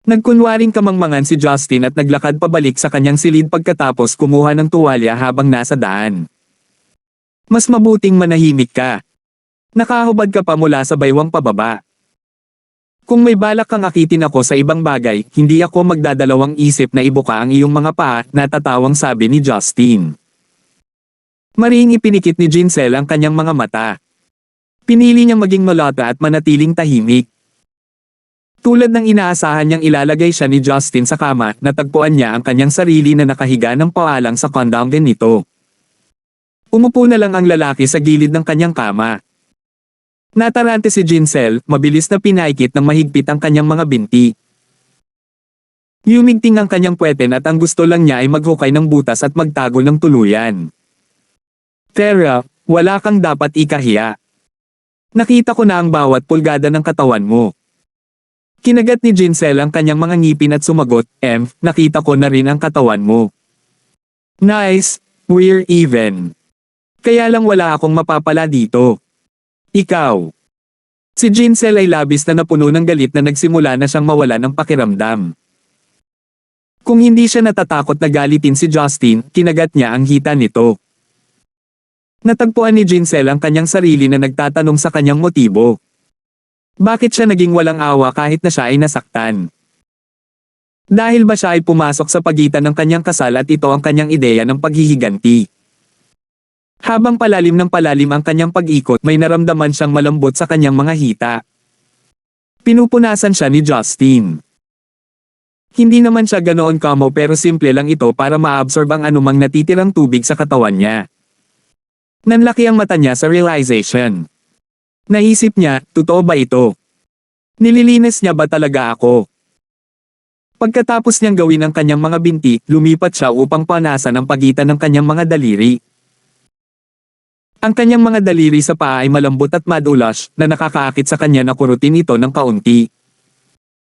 Nagkunwaring kamangmangan si Justin at naglakad pabalik sa kanyang silid pagkatapos kumuha ng tuwalya habang nasa daan. Mas mabuting manahimik ka. Nakahubad ka pa mula sa baywang pababa. Kung may balak kang akitin ako sa ibang bagay, hindi ako magdadalawang isip na ibuka ang iyong mga paa, natatawang sabi ni Justin. Mariing ipinikit ni Jinsel ang kanyang mga mata. Pinili niyang maging malata at manatiling tahimik. Tulad ng inaasahan niyang ilalagay siya ni Justin sa kama, natagpuan niya ang kanyang sarili na nakahiga ng paalang sa kondanggen nito. Umupo na lang ang lalaki sa gilid ng kanyang kama. Natarante si Jinsel, mabilis na pinaikit ng mahigpit ang kanyang mga binti. Yumigting ang kanyang puweten at ang gusto lang niya ay maghukay ng butas at magtago ng tuluyan. Tara, wala kang dapat ikahiya. Nakita ko na ang bawat pulgada ng katawan mo. Kinagat ni Jinsel ang kanyang mga ngipin at sumagot, nakita ko na rin ang katawan mo. Nice, we're even. Kaya lang wala akong mapapala dito. Ikaw. Si Jinsel ay labis na napuno ng galit na nagsimula na siyang mawala ng pakiramdam. Kung hindi siya natatakot na galitin si Justin, kinagat niya ang hita nito. Natagpuan ni Jinsel ang kanyang sarili na nagtatanong sa kanyang motibo. Bakit siya naging walang awa kahit na siya ay nasaktan? Dahil ba siya ay pumasok sa pagitan ng kanyang kasal at ito ang kanyang ideya ng paghihiganti? Habang palalim ng palalim ang kanyang pag-ikot, may naramdaman siyang malambot sa kanyang mga hita. Pinupunasan siya ni Justin. Hindi naman siya ganoon kamo pero simple lang ito para maabsorb ang anumang natitirang tubig sa katawan niya. Nanlaki ang mata niya sa realization. Naisip niya, totoo ba ito? Nililinis niya ba talaga ako? Pagkatapos niyang gawin ang kanyang mga binti, lumipat siya upang panasan ang pagitan ng kanyang mga daliri. Ang kanyang mga daliri sa paa ay malambot at madulas na nakakaakit sa kanya na kurutin ito ng kaunti.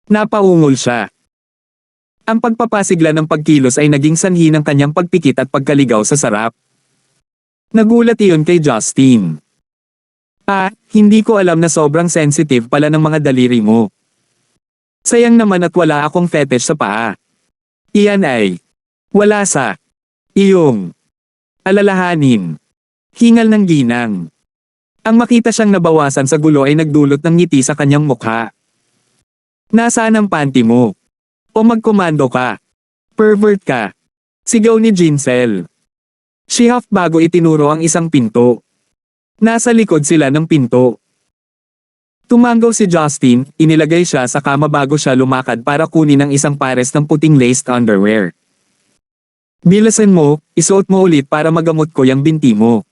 Napaungol siya. Ang pagpapasigla ng pagkilos ay naging sanhi ng kanyang pagpikit at pagkaligaw sa sarap. Nagulat iyon kay Justin. Hindi ko alam na sobrang sensitive pala ng mga daliri mo. Sayang naman at wala akong fetish sa paa. Iyan ay wala sa iyong alalahanin. Hingal ng ginang. Ang makita siyang nabawasan sa gulo ay nagdulot ng ngiti sa kanyang mukha. Nasaan ang panty mo? O magkomando ka? Pervert ka. Sigaw ni Jinsel. She huffed bago itinuro ang isang pinto. Nasa likod sila ng pinto. Tumanggaw si Justin, inilagay siya sa kama bago siya lumakad para kunin ang isang pares ng puting laced underwear. Bilisan mo, isuot mo ulit para magamot ko yung binti mo.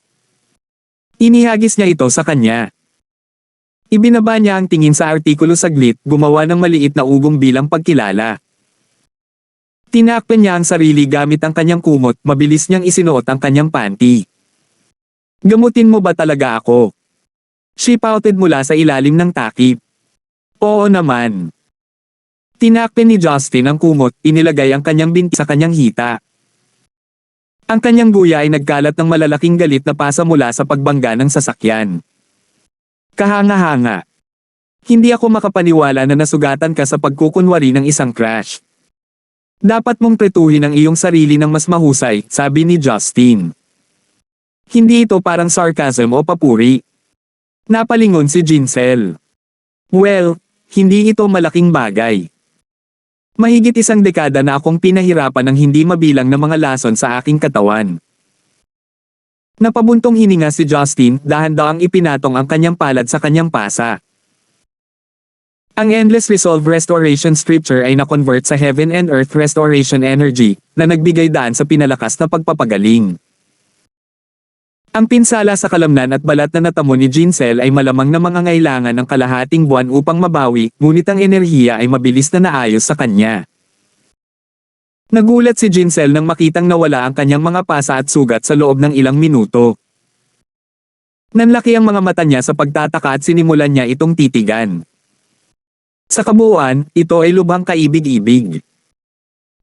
Inihagis niya ito sa kanya. Ibinaba niya ang tingin sa artikulo saglit, gumawa ng maliit na ugong bilang pagkilala. Tinakpan niya ang sarili gamit ang kanyang kumot, mabilis niyang isinuot ang kanyang panty. Gamutin mo ba talaga ako? She pouted mula sa ilalim ng takip. Oo naman. Tinakpan ni Justin ang kumot, inilagay ang kanyang binti sa kanyang hita. Ang kanyang guya ay nagkalat ng malalaking galit na pasa mula sa pagbangga ng sasakyan. Kahanga-hanga. Hindi ako makapaniwala na nasugatan ka sa pagkukunwari ng isang crush. Dapat mong pretuhin ang iyong sarili ng mas mahusay, sabi ni Justin. Hindi ito parang sarcasm o papuri. Napalingon si Jinsel. Well, hindi ito malaking bagay. Mahigit 1 dekada na akong pinahirapan ng hindi mabilang na mga lason sa aking katawan. Napabuntong hininga si Justin, dahan-dahang ipinatong ang kanyang palad sa kanyang pasa. Ang Endless Resolve Restoration Scripture ay na-convert sa Heaven and Earth Restoration Energy, na nagbigay daan sa pinalakas na pagpapagaling. Ang pinsala sa kalamnan at balat na natamo ni Jinsel ay malamang na mangangailangan ng kalahating buwan upang mabawi, ngunit ang enerhiya ay mabilis na naayos sa kanya. Nagulat si Jinsel nang makitang nawala ang kanyang mga pasa at sugat sa loob ng ilang minuto. Nanlaki ang mga mata niya sa pagtataka at sinimulan niya itong titigan. Sa kabuuan, ito ay lubhang kaibig-ibig.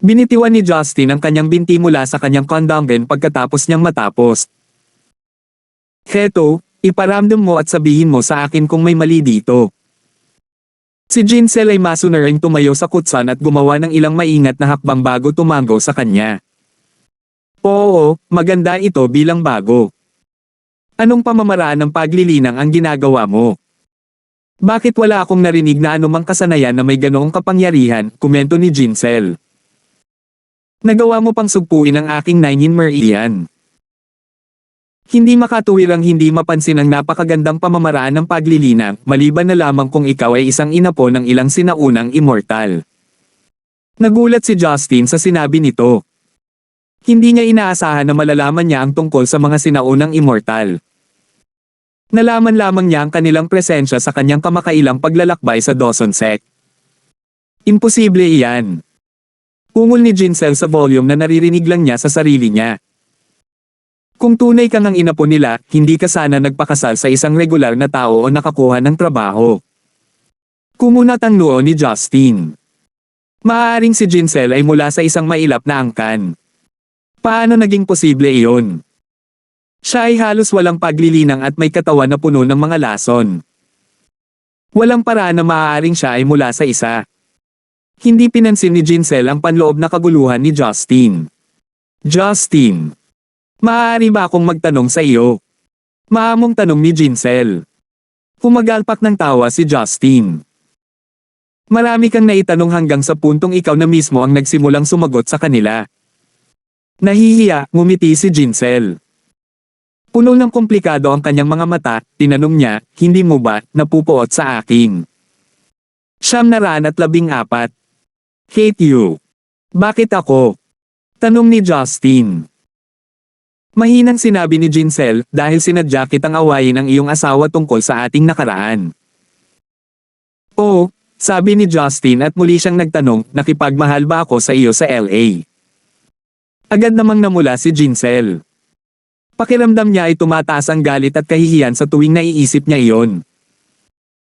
Binitiwan ni Justin ang kanyang binti mula sa kanyang kondongen pagkatapos niyang matapos. Heto, iparamdam mo at sabihin mo sa akin kung may mali dito. Si Jinsel ay masunaring tumayo sa kutsan at gumawa ng ilang maingat na hakbang bago tumanggaw sa kanya. Oo, maganda ito bilang bago. Anong pamamaraan ng paglilinang ang ginagawa mo? Bakit wala akong narinig na anumang kasanayan na may ganoong kapangyarihan, komento ni Jinsel. Nagawa mo pang sugpuin ang aking 9-in meridian. Hindi makatuwirang hindi mapansin ang napakagandang pamamaraan ng paglilinang, maliban na lamang kung ikaw ay isang inapo ng ilang sinaunang immortal. Nagulat si Justin sa sinabi nito. Hindi niya inaasahan na malalaman niya ang tungkol sa mga sinaunang immortal. Nalaman lamang niya ang kanilang presensya sa kanyang kamakailang paglalakbay sa Dawson Sect. Imposible iyan. Ungol ni Jinsel sa volume na naririnig lang niya sa sarili niya. Kung tunay kang ang inapo nila, hindi ka sana nagpakasal sa isang regular na tao o nakakuha ng trabaho. Kumunat ang noo ni Justin. Maaaring si Jinsel ay mula sa isang mailap na angkan. Paano naging posible iyon? Siya ay halos walang paglilinang at may katawan na puno ng mga lason. Walang paraan na maaaring siya ay mula sa isa. Hindi pinansin ni Jinsel ang panloob na kaguluhan ni Justin. Justin. Maaari ba akong magtanong sa iyo? Maamong tanong ni Jinsel. Humagalpak ng tawa si Justin. Marami kang naitanong hanggang sa puntong ikaw na mismo ang nagsimulang sumagot sa kanila. Nahihiya, ngumiti si Jinsel. Puno ng komplikado ang kanyang mga mata, tinanong niya, hindi mo ba napupuot sa akin? 914. Hate you. Bakit ako? Tanong ni Justin. Mahinang sinabi ni Jinsel, dahil sinadya kitang awayin ang iyong asawa tungkol sa ating nakaraan. Oo, sabi ni Justin at muli siyang nagtanong, nakipagmahal ba ako sa iyo sa LA? Agad namang namula si Jinsel. Pakiramdam niya ay tumataas ang galit at kahihiyan sa tuwing naiisip niya iyon.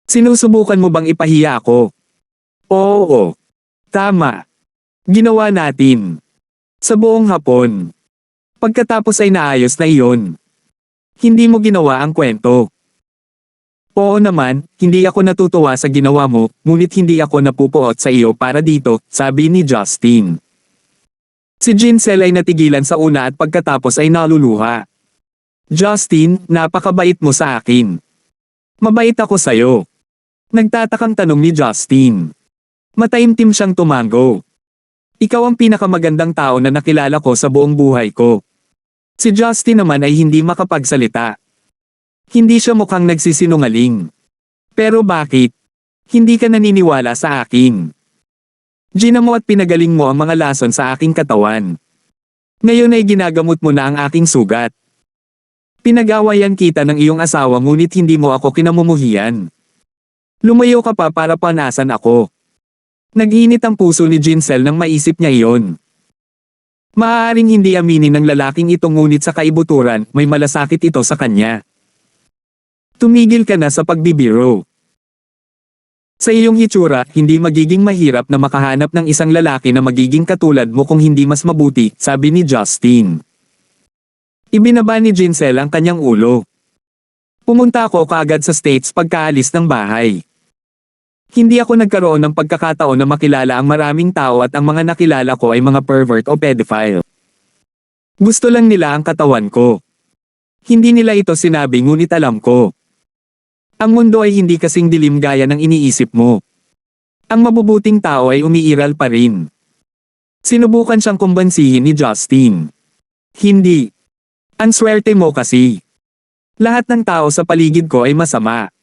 Sinusubukan mo bang ipahiya ako? Oo. Tama. Ginawa natin. Sa buong hapon. Pagkatapos ay naayos na iyon. Hindi mo ginawa ang kwento. Oo naman, hindi ako natutuwa sa ginawa mo, ngunit hindi ako napupuot sa iyo para dito, sabi ni Justin. Si Jinsel ay natigilan sa una at pagkatapos ay naluluha. Justin, napakabait mo sa akin. Mabait ako sa'yo. Nagtatakang tanong ni Justin. Mataimtim siyang tumango. Ikaw ang pinakamagandang tao na nakilala ko sa buong buhay ko. Si Justin naman ay hindi makapagsalita. Hindi siya mukhang nagsisinungaling. Pero bakit? Hindi ka naniniwala sa akin. Gina mo at pinagaling mo ang mga lason sa aking katawan. Ngayon ay ginagamot mo na ang aking sugat. Pinag-awayan kita ng iyong asawa ngunit hindi mo ako kinamumuhian. Lumayo ka pa para panasan ako. Nag-init ang puso ni Jinsel nang maisip niya iyon. Maaaring hindi aminin ng lalaking ito ngunit sa kaibuturan, may malasakit ito sa kanya. Tumigil ka na sa pagbibiro. Sa iyong hitsura, hindi magiging mahirap na makahanap ng isang lalaki na magiging katulad mo kung hindi mas mabuti, sabi ni Justin. Ibinaba ni Jinsel ang kanyang ulo. Pumunta ako kaagad sa States pagkaalis ng bahay. Hindi ako nagkaroon ng pagkakataon na makilala ang maraming tao at ang mga nakilala ko ay mga pervert o pedophile. Gusto lang nila ang katawan ko. Hindi nila ito sinabi ngunit alam ko. Ang mundo ay hindi kasing dilim gaya ng iniisip mo. Ang mabubuting tao ay umiiral pa rin. Sinubukan siyang kumbansihin ni Justin. Hindi. Ang swerte mo kasi. Lahat ng tao sa paligid ko ay masama.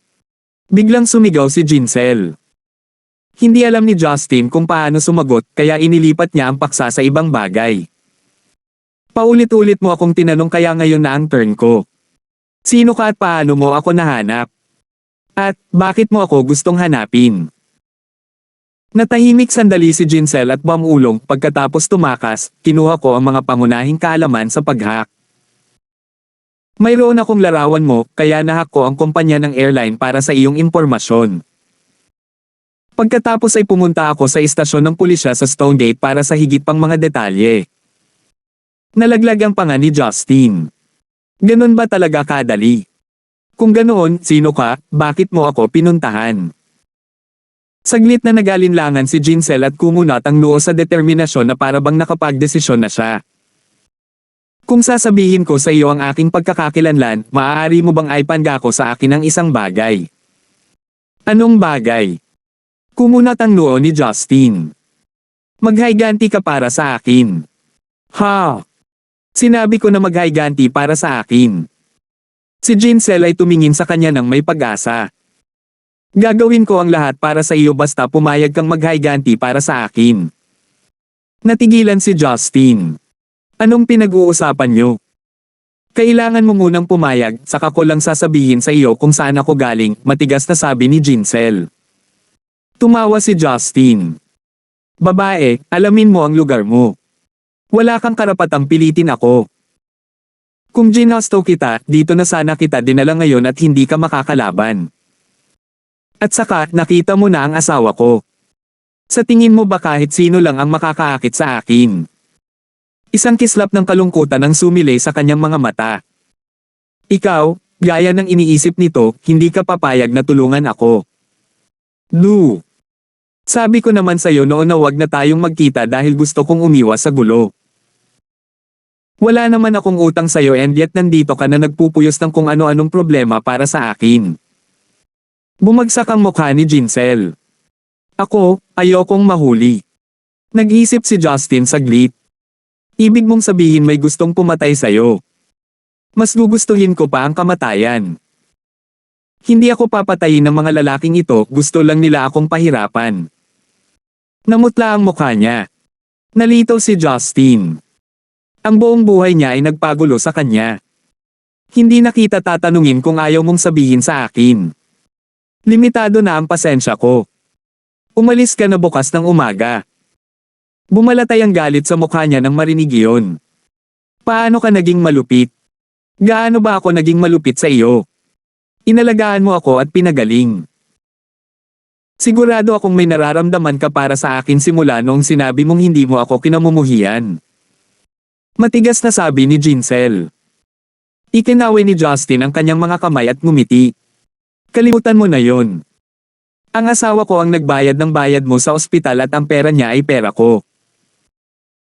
Biglang sumigaw si Jinsel. Hindi alam ni Justin kung paano sumagot kaya inilipat niya ang paksa sa ibang bagay. Paulit-ulit mo akong tinanong kaya ngayon na ang turn ko. Sino ka at paano mo ako nahanap? At bakit mo ako gustong hanapin? Natahimik sandali si Jinsel at bumulong pagkatapos tumakas, kinuha ko ang mga pangunahing kaalaman sa pag-hack. Mayroon akong larawan mo, kaya nahack ko ang kumpanya ng airline para sa iyong impormasyon. Pagkatapos ay pumunta ako sa istasyon ng pulisya sa Stonegate para sa higit pang mga detalye. Nalaglag ang panga ni Justin. Ganun ba talaga kadali? Kung ganoon, sino ka, bakit mo ako pinuntahan? Saglit na nagalinlangan si Jinsel at kumunat ang noo sa determinasyon na parabang nakapagdesisyon na siya. Kung sasabihin ko sa iyo ang aking pagkakakilanlan, maaari mo bang ipangako ko sa akin ang isang bagay? Anong bagay? Kumunat ang noo ni Justin. Maghayganti ka para sa akin. Ha? Sinabi ko na maghayganti para sa akin. Si Jinsel ay tumingin sa kanya ng may pag-asa. Gagawin ko ang lahat para sa iyo basta pumayag kang maghayganti para sa akin. Natigilan si Justin. Anong pinag-uusapan niyo? Kailangan mo munang pumayag, saka ko lang sasabihin sa iyo kung saan ako galing, matigas na sabi ni Jinsel. Tumawa si Justin. Babae, alamin mo ang lugar mo. Wala kang karapatang pilitin ako. Kung ginasto kita, dito na sana kita dinala ngayon at hindi ka makakalaban. At saka, nakita mo na ang asawa ko. Sa tingin mo ba kahit sino lang ang makakaakit sa akin? Isang kislap ng kalungkutan ang sumilay sa kanyang mga mata. Ikaw, gaya ng iniisip nito, hindi ka papayag na tulungan ako. Lou. Sabi ko naman sa'yo noon na wag na tayong magkita dahil gusto kong umiwas sa gulo. Wala naman akong utang sa'yo and yet nandito ka na nagpupuyos ng kung ano-anong problema para sa akin. Bumagsak ang mukha ni Jinsel. Ako, ayokong mahuli. Nag-isip si Justin saglit. Ibig mong sabihin may gustong pumatay sa'yo. Mas gugustuhin ko pa ang kamatayan. Hindi ako papatayin ng mga lalaking ito, gusto lang nila akong pahirapan. Namutla ang mukha niya. Nalito si Justin. Ang buong buhay niya ay nagpagulo sa kanya. Hindi na kita tatanungin kung ayaw mong sabihin sa akin. Limitado na ang pasensya ko. Umalis ka na bukas ng umaga. Bumalatay ang galit sa mukha niya nang marinig iyon. Paano ka naging malupit? Gaano ba ako naging malupit sa iyo? Inalagaan mo ako at pinagaling. Sigurado akong may nararamdaman ka para sa akin simula noong sinabi mong hindi mo ako kinamumuhian. Matigas na sabi ni Jinsel. Ikinaway ni Justin ang kanyang mga kamay at ngumiti. Kalimutan mo na yon. Ang asawa ko ang nagbayad ng bayad mo sa ospital at ang pera niya ay pera ko.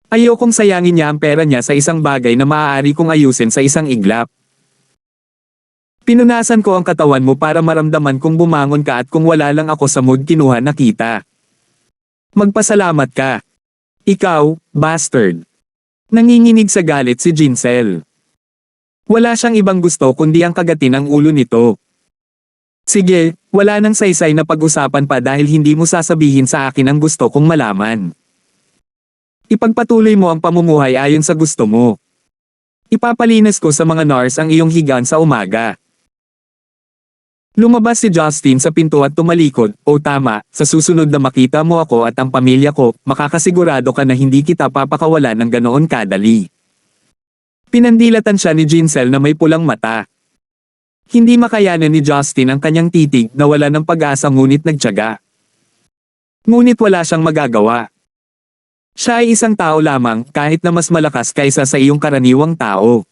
Ayokong sayangin niya ang pera niya sa isang bagay na maaari kong ayusin sa isang iglap. Pinunasan ko ang katawan mo para maramdaman kung bumangon ka at kung wala lang ako sa mood kinuha na kita. Magpasalamat ka. Ikaw, bastard. Nanginginig sa galit si Jinsel. Wala siyang ibang gusto kundi ang kagatin ang ulo nito. Sige, wala nang saysay na pag-usapan pa dahil hindi mo sasabihin sa akin ang gusto kong malaman. Ipagpatuloy mo ang pamumuhay ayon sa gusto mo. Ipapalinis ko sa mga nurse ang iyong higaan sa umaga. Lumabas si Justin sa pinto at tumalikod, o tama, sa susunod na makita mo ako at ang pamilya ko, makakasigurado ka na hindi kita papakawalan ng ganoon kadali. Pinandilatan siya ni Jinsel na may pulang mata. Hindi makayanan ni Justin ang kanyang titig na wala ng pag-asa ngunit nagtiyaga. Ngunit wala siyang magagawa. Siya ay isang tao lamang kahit na mas malakas kaysa sa iyong karaniwang tao.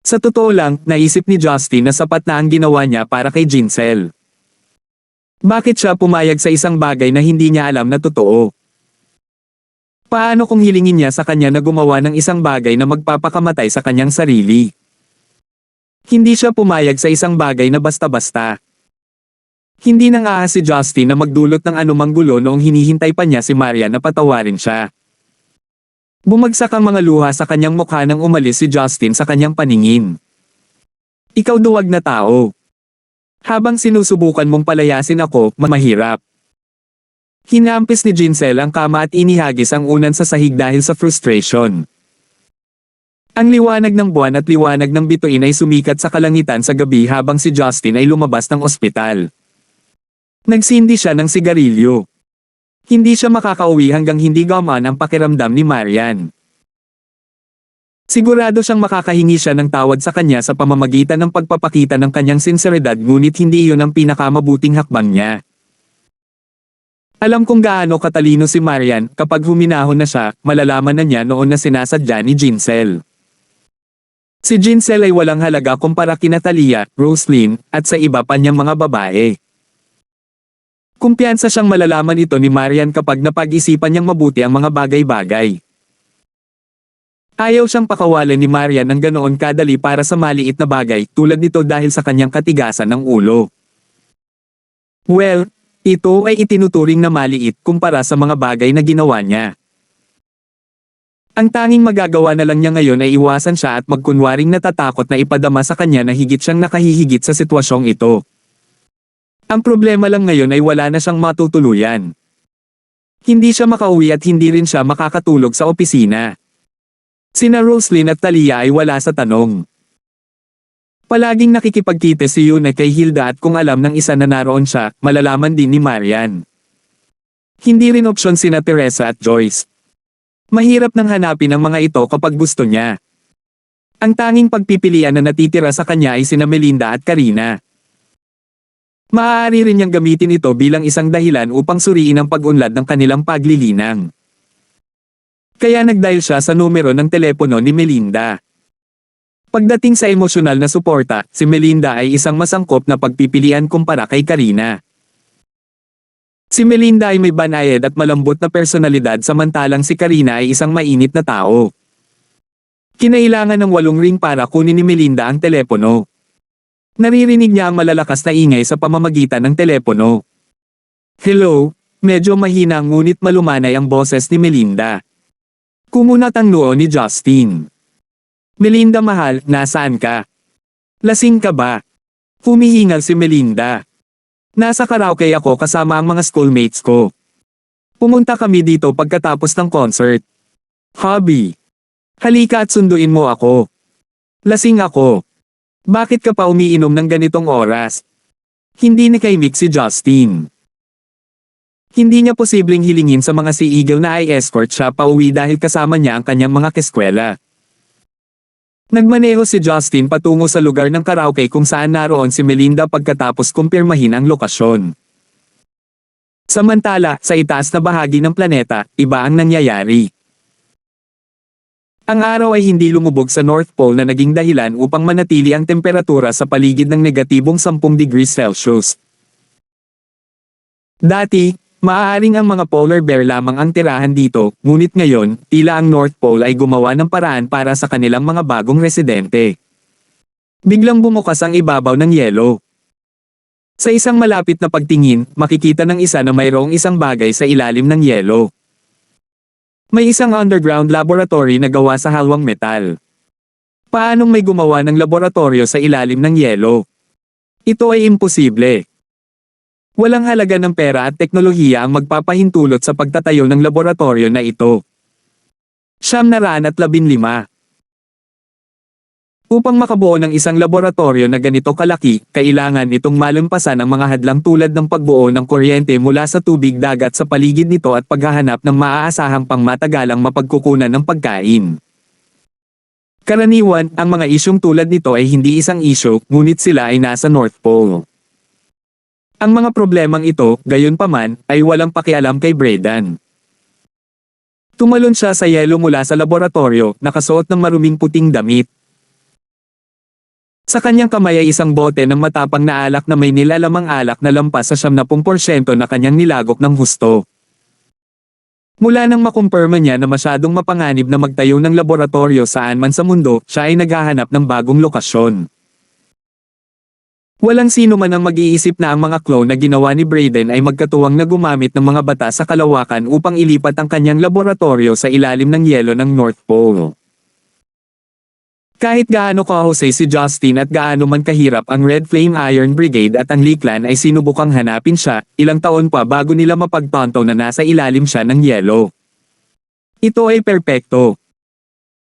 Sa totoo lang, naisip ni Justin na sapat na ang ginawa niya para kay Jinsel. Bakit siya pumayag sa isang bagay na hindi niya alam na totoo? Paano kung hilingin niya sa kanya na gumawa ng isang bagay na magpapakamatay sa kanyang sarili? Hindi siya pumayag sa isang bagay na basta-basta. Hindi nang aahas si Justin na magdulot ng anumang gulo noong hinihintay pa niya si Marian na patawarin siya. Bumagsak ang mga luha sa kanyang mukha nang umalis si Justin sa kanyang paningin. Ikaw duwag na tao. Habang sinusubukan mong palayasin ako, mahirap. Hinampis ni Jinsel ang kama at inihagis ang unan sa sahig dahil sa frustration. Ang liwanag ng buwan at liwanag ng bituin ay sumikat sa kalangitan sa gabi habang si Justin ay lumabas ng ospital. Nagsindi siya ng sigarilyo. Hindi siya makakauwi hanggang hindi gamaan ang pakiramdam ni Marian. Sigurado siyang makakahingi siya ng tawad sa kanya sa pamamagitan ng pagpapakita ng kanyang sinseridad ngunit hindi iyon ang pinakamabuting hakbang niya. Alam kung gaano katalino si Marian, kapag huminahon na siya, malalaman na niya noon na sinasadya ni Jinsel. Si Jinsel ay walang halaga kumpara kina Talia, Roslyn, at sa iba pa niyang mga babae. Kumpiyansa siyang malalaman ito ni Marian kapag napag-isipan niyang mabuti ang mga bagay-bagay. Ayaw siyang pakawalan ni Marian ng ganoon kadali para sa maliit na bagay tulad nito dahil sa kanyang katigasan ng ulo. Well, ito ay itinuturing na maliit kumpara sa mga bagay na ginawa niya. Ang tanging magagawa na lang niya ngayon ay iwasan siya at magkunwaring natatakot na ipadama sa kanya na higit siyang nakahihigit sa sitwasyong ito. Ang problema lang ngayon ay wala na siyang matutuluyan. Hindi siya makauwi at hindi rin siya makakatulog sa opisina. Sina Roslyn at Talia ay wala sa tanong. Palaging nakikipagkita si Yuna kay Hilda at kung alam ng isa na naroon siya, malalaman din ni Marian. Hindi rin opsyon sina Teresa at Joyce. Mahirap nang hanapin ang mga ito kapag gusto niya. Ang tanging pagpipilian na natitira sa kanya ay sina Melinda at Karina. Maaari rin niyang gamitin ito bilang isang dahilan upang suriin ang pag-unlad ng kanilang paglilinang. Kaya nag-dial siya sa numero ng telepono ni Melinda. Pagdating sa emosyonal na suporta, si Melinda ay isang masangkop na pagpipilian kumpara kay Karina. Si Melinda ay may banayad at malambot na personalidad samantalang si Karina ay isang mainit na tao. Kinailangan ng 8 ring para kunin ni Melinda ang telepono. Naririnig niya ang malalakas na ingay sa pamamagitan ng telepono. Hello, medyo mahina ngunit malumanay ang boses ni Melinda. Kumunat ang noo ni Justin. Melinda mahal, nasaan ka? Lasing ka ba? Humihingal si Melinda. Nasa karaoke ako kasama ang mga schoolmates ko. Pumunta kami dito pagkatapos ng concert. Hobby. Halika at sunduin mo ako. Lasing ako. Bakit ka pa umiinom ng ganitong oras? Hindi nakaimik si Justin. Hindi niya posibleng hilingin sa mga Sea Eagle na ay escort siya pauwi dahil kasama niya ang kanyang mga keskwela. Nagmaneho si Justin patungo sa lugar ng karaoke kung saan naroon si Melinda pagkatapos kumpirmahin ang lokasyon. Samantala, sa itaas na bahagi ng planeta, iba ang nangyayari. Ang araw ay hindi lumubog sa North Pole na naging dahilan upang manatili ang temperatura sa paligid ng negatibong 10 degrees Celsius. Dati, maaaring ang mga polar bear lamang ang tirahan dito, ngunit ngayon, tila ang North Pole ay gumawa ng paraan para sa kanilang mga bagong residente. Biglang bumukas ang ibabaw ng yelo. Sa isang malapit na pagtingin, makikita ng isa na mayroong isang bagay sa ilalim ng yelo. May isang underground laboratory na gawa sa halwang metal. Paanong may gumawa ng laboratorio sa ilalim ng yelo? Ito ay imposible. Walang halaga ng pera at teknolohiya ang magpapahintulot sa pagtatayo ng laboratorio na ito. 915. Upang makabuo ng isang laboratorio na ganito kalaki, kailangan itong malampasan ang mga hadlang tulad ng pagbuo ng kuryente mula sa tubig dagat sa paligid nito at paghahanap ng maaasahang pangmatagalang mapagkukunan ng pagkain. Karaniwan, ang mga isyong tulad nito ay hindi isang isyu, ngunit sila ay nasa North Pole. Ang mga problemang ito, gayunpaman, ay walang pakialam kay Braden. Tumalon siya sa yelo mula sa laboratorio, nakasuot ng maruming puting damit. Sa kanyang kamay ay isang bote ng matapang na alak na may nilalamang alak na lampas sa 70% na kanyang nilagok ng husto. Mula nang makumpirma niya na masyadong mapanganib na magtayo ng laboratorio saan man sa mundo, siya ay naghahanap ng bagong lokasyon. Walang sino man ang mag-iisip na ang mga clone na ginawa ni Braden ay magkatuwang na gumamit ng mga bata sa kalawakan upang ilipat ang kanyang laboratorio sa ilalim ng yelo ng North Pole. Kahit gaano kahusay si Justin at gaano man kahirap ang Red Flame Iron Brigade at ang Lee Clan ay sinubukang hanapin siya, ilang taon pa bago nila mapagtanto na nasa ilalim siya ng yelo. Ito ay perpekto.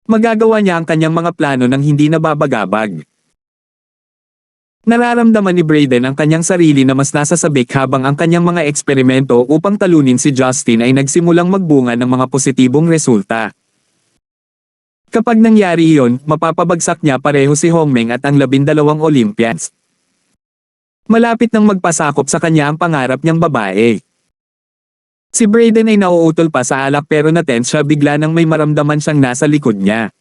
Magagawa niya ang kanyang mga plano nang hindi nababagabag. Nararamdaman ni Braden ang kanyang sarili na mas nasa sabik habang ang kanyang mga eksperimento upang talunin si Justin ay nagsimulang magbunga ng mga positibong resulta. Kapag nangyari iyon, mapapabagsak niya pareho si Hongmeng at ang 12 Olympians. Malapit nang magpasakop sa kanya ang pangarap niyang babae. Si Braden ay nauutol pa sa alak pero natense siya bigla nang may maramdaman siyang nasa likod niya.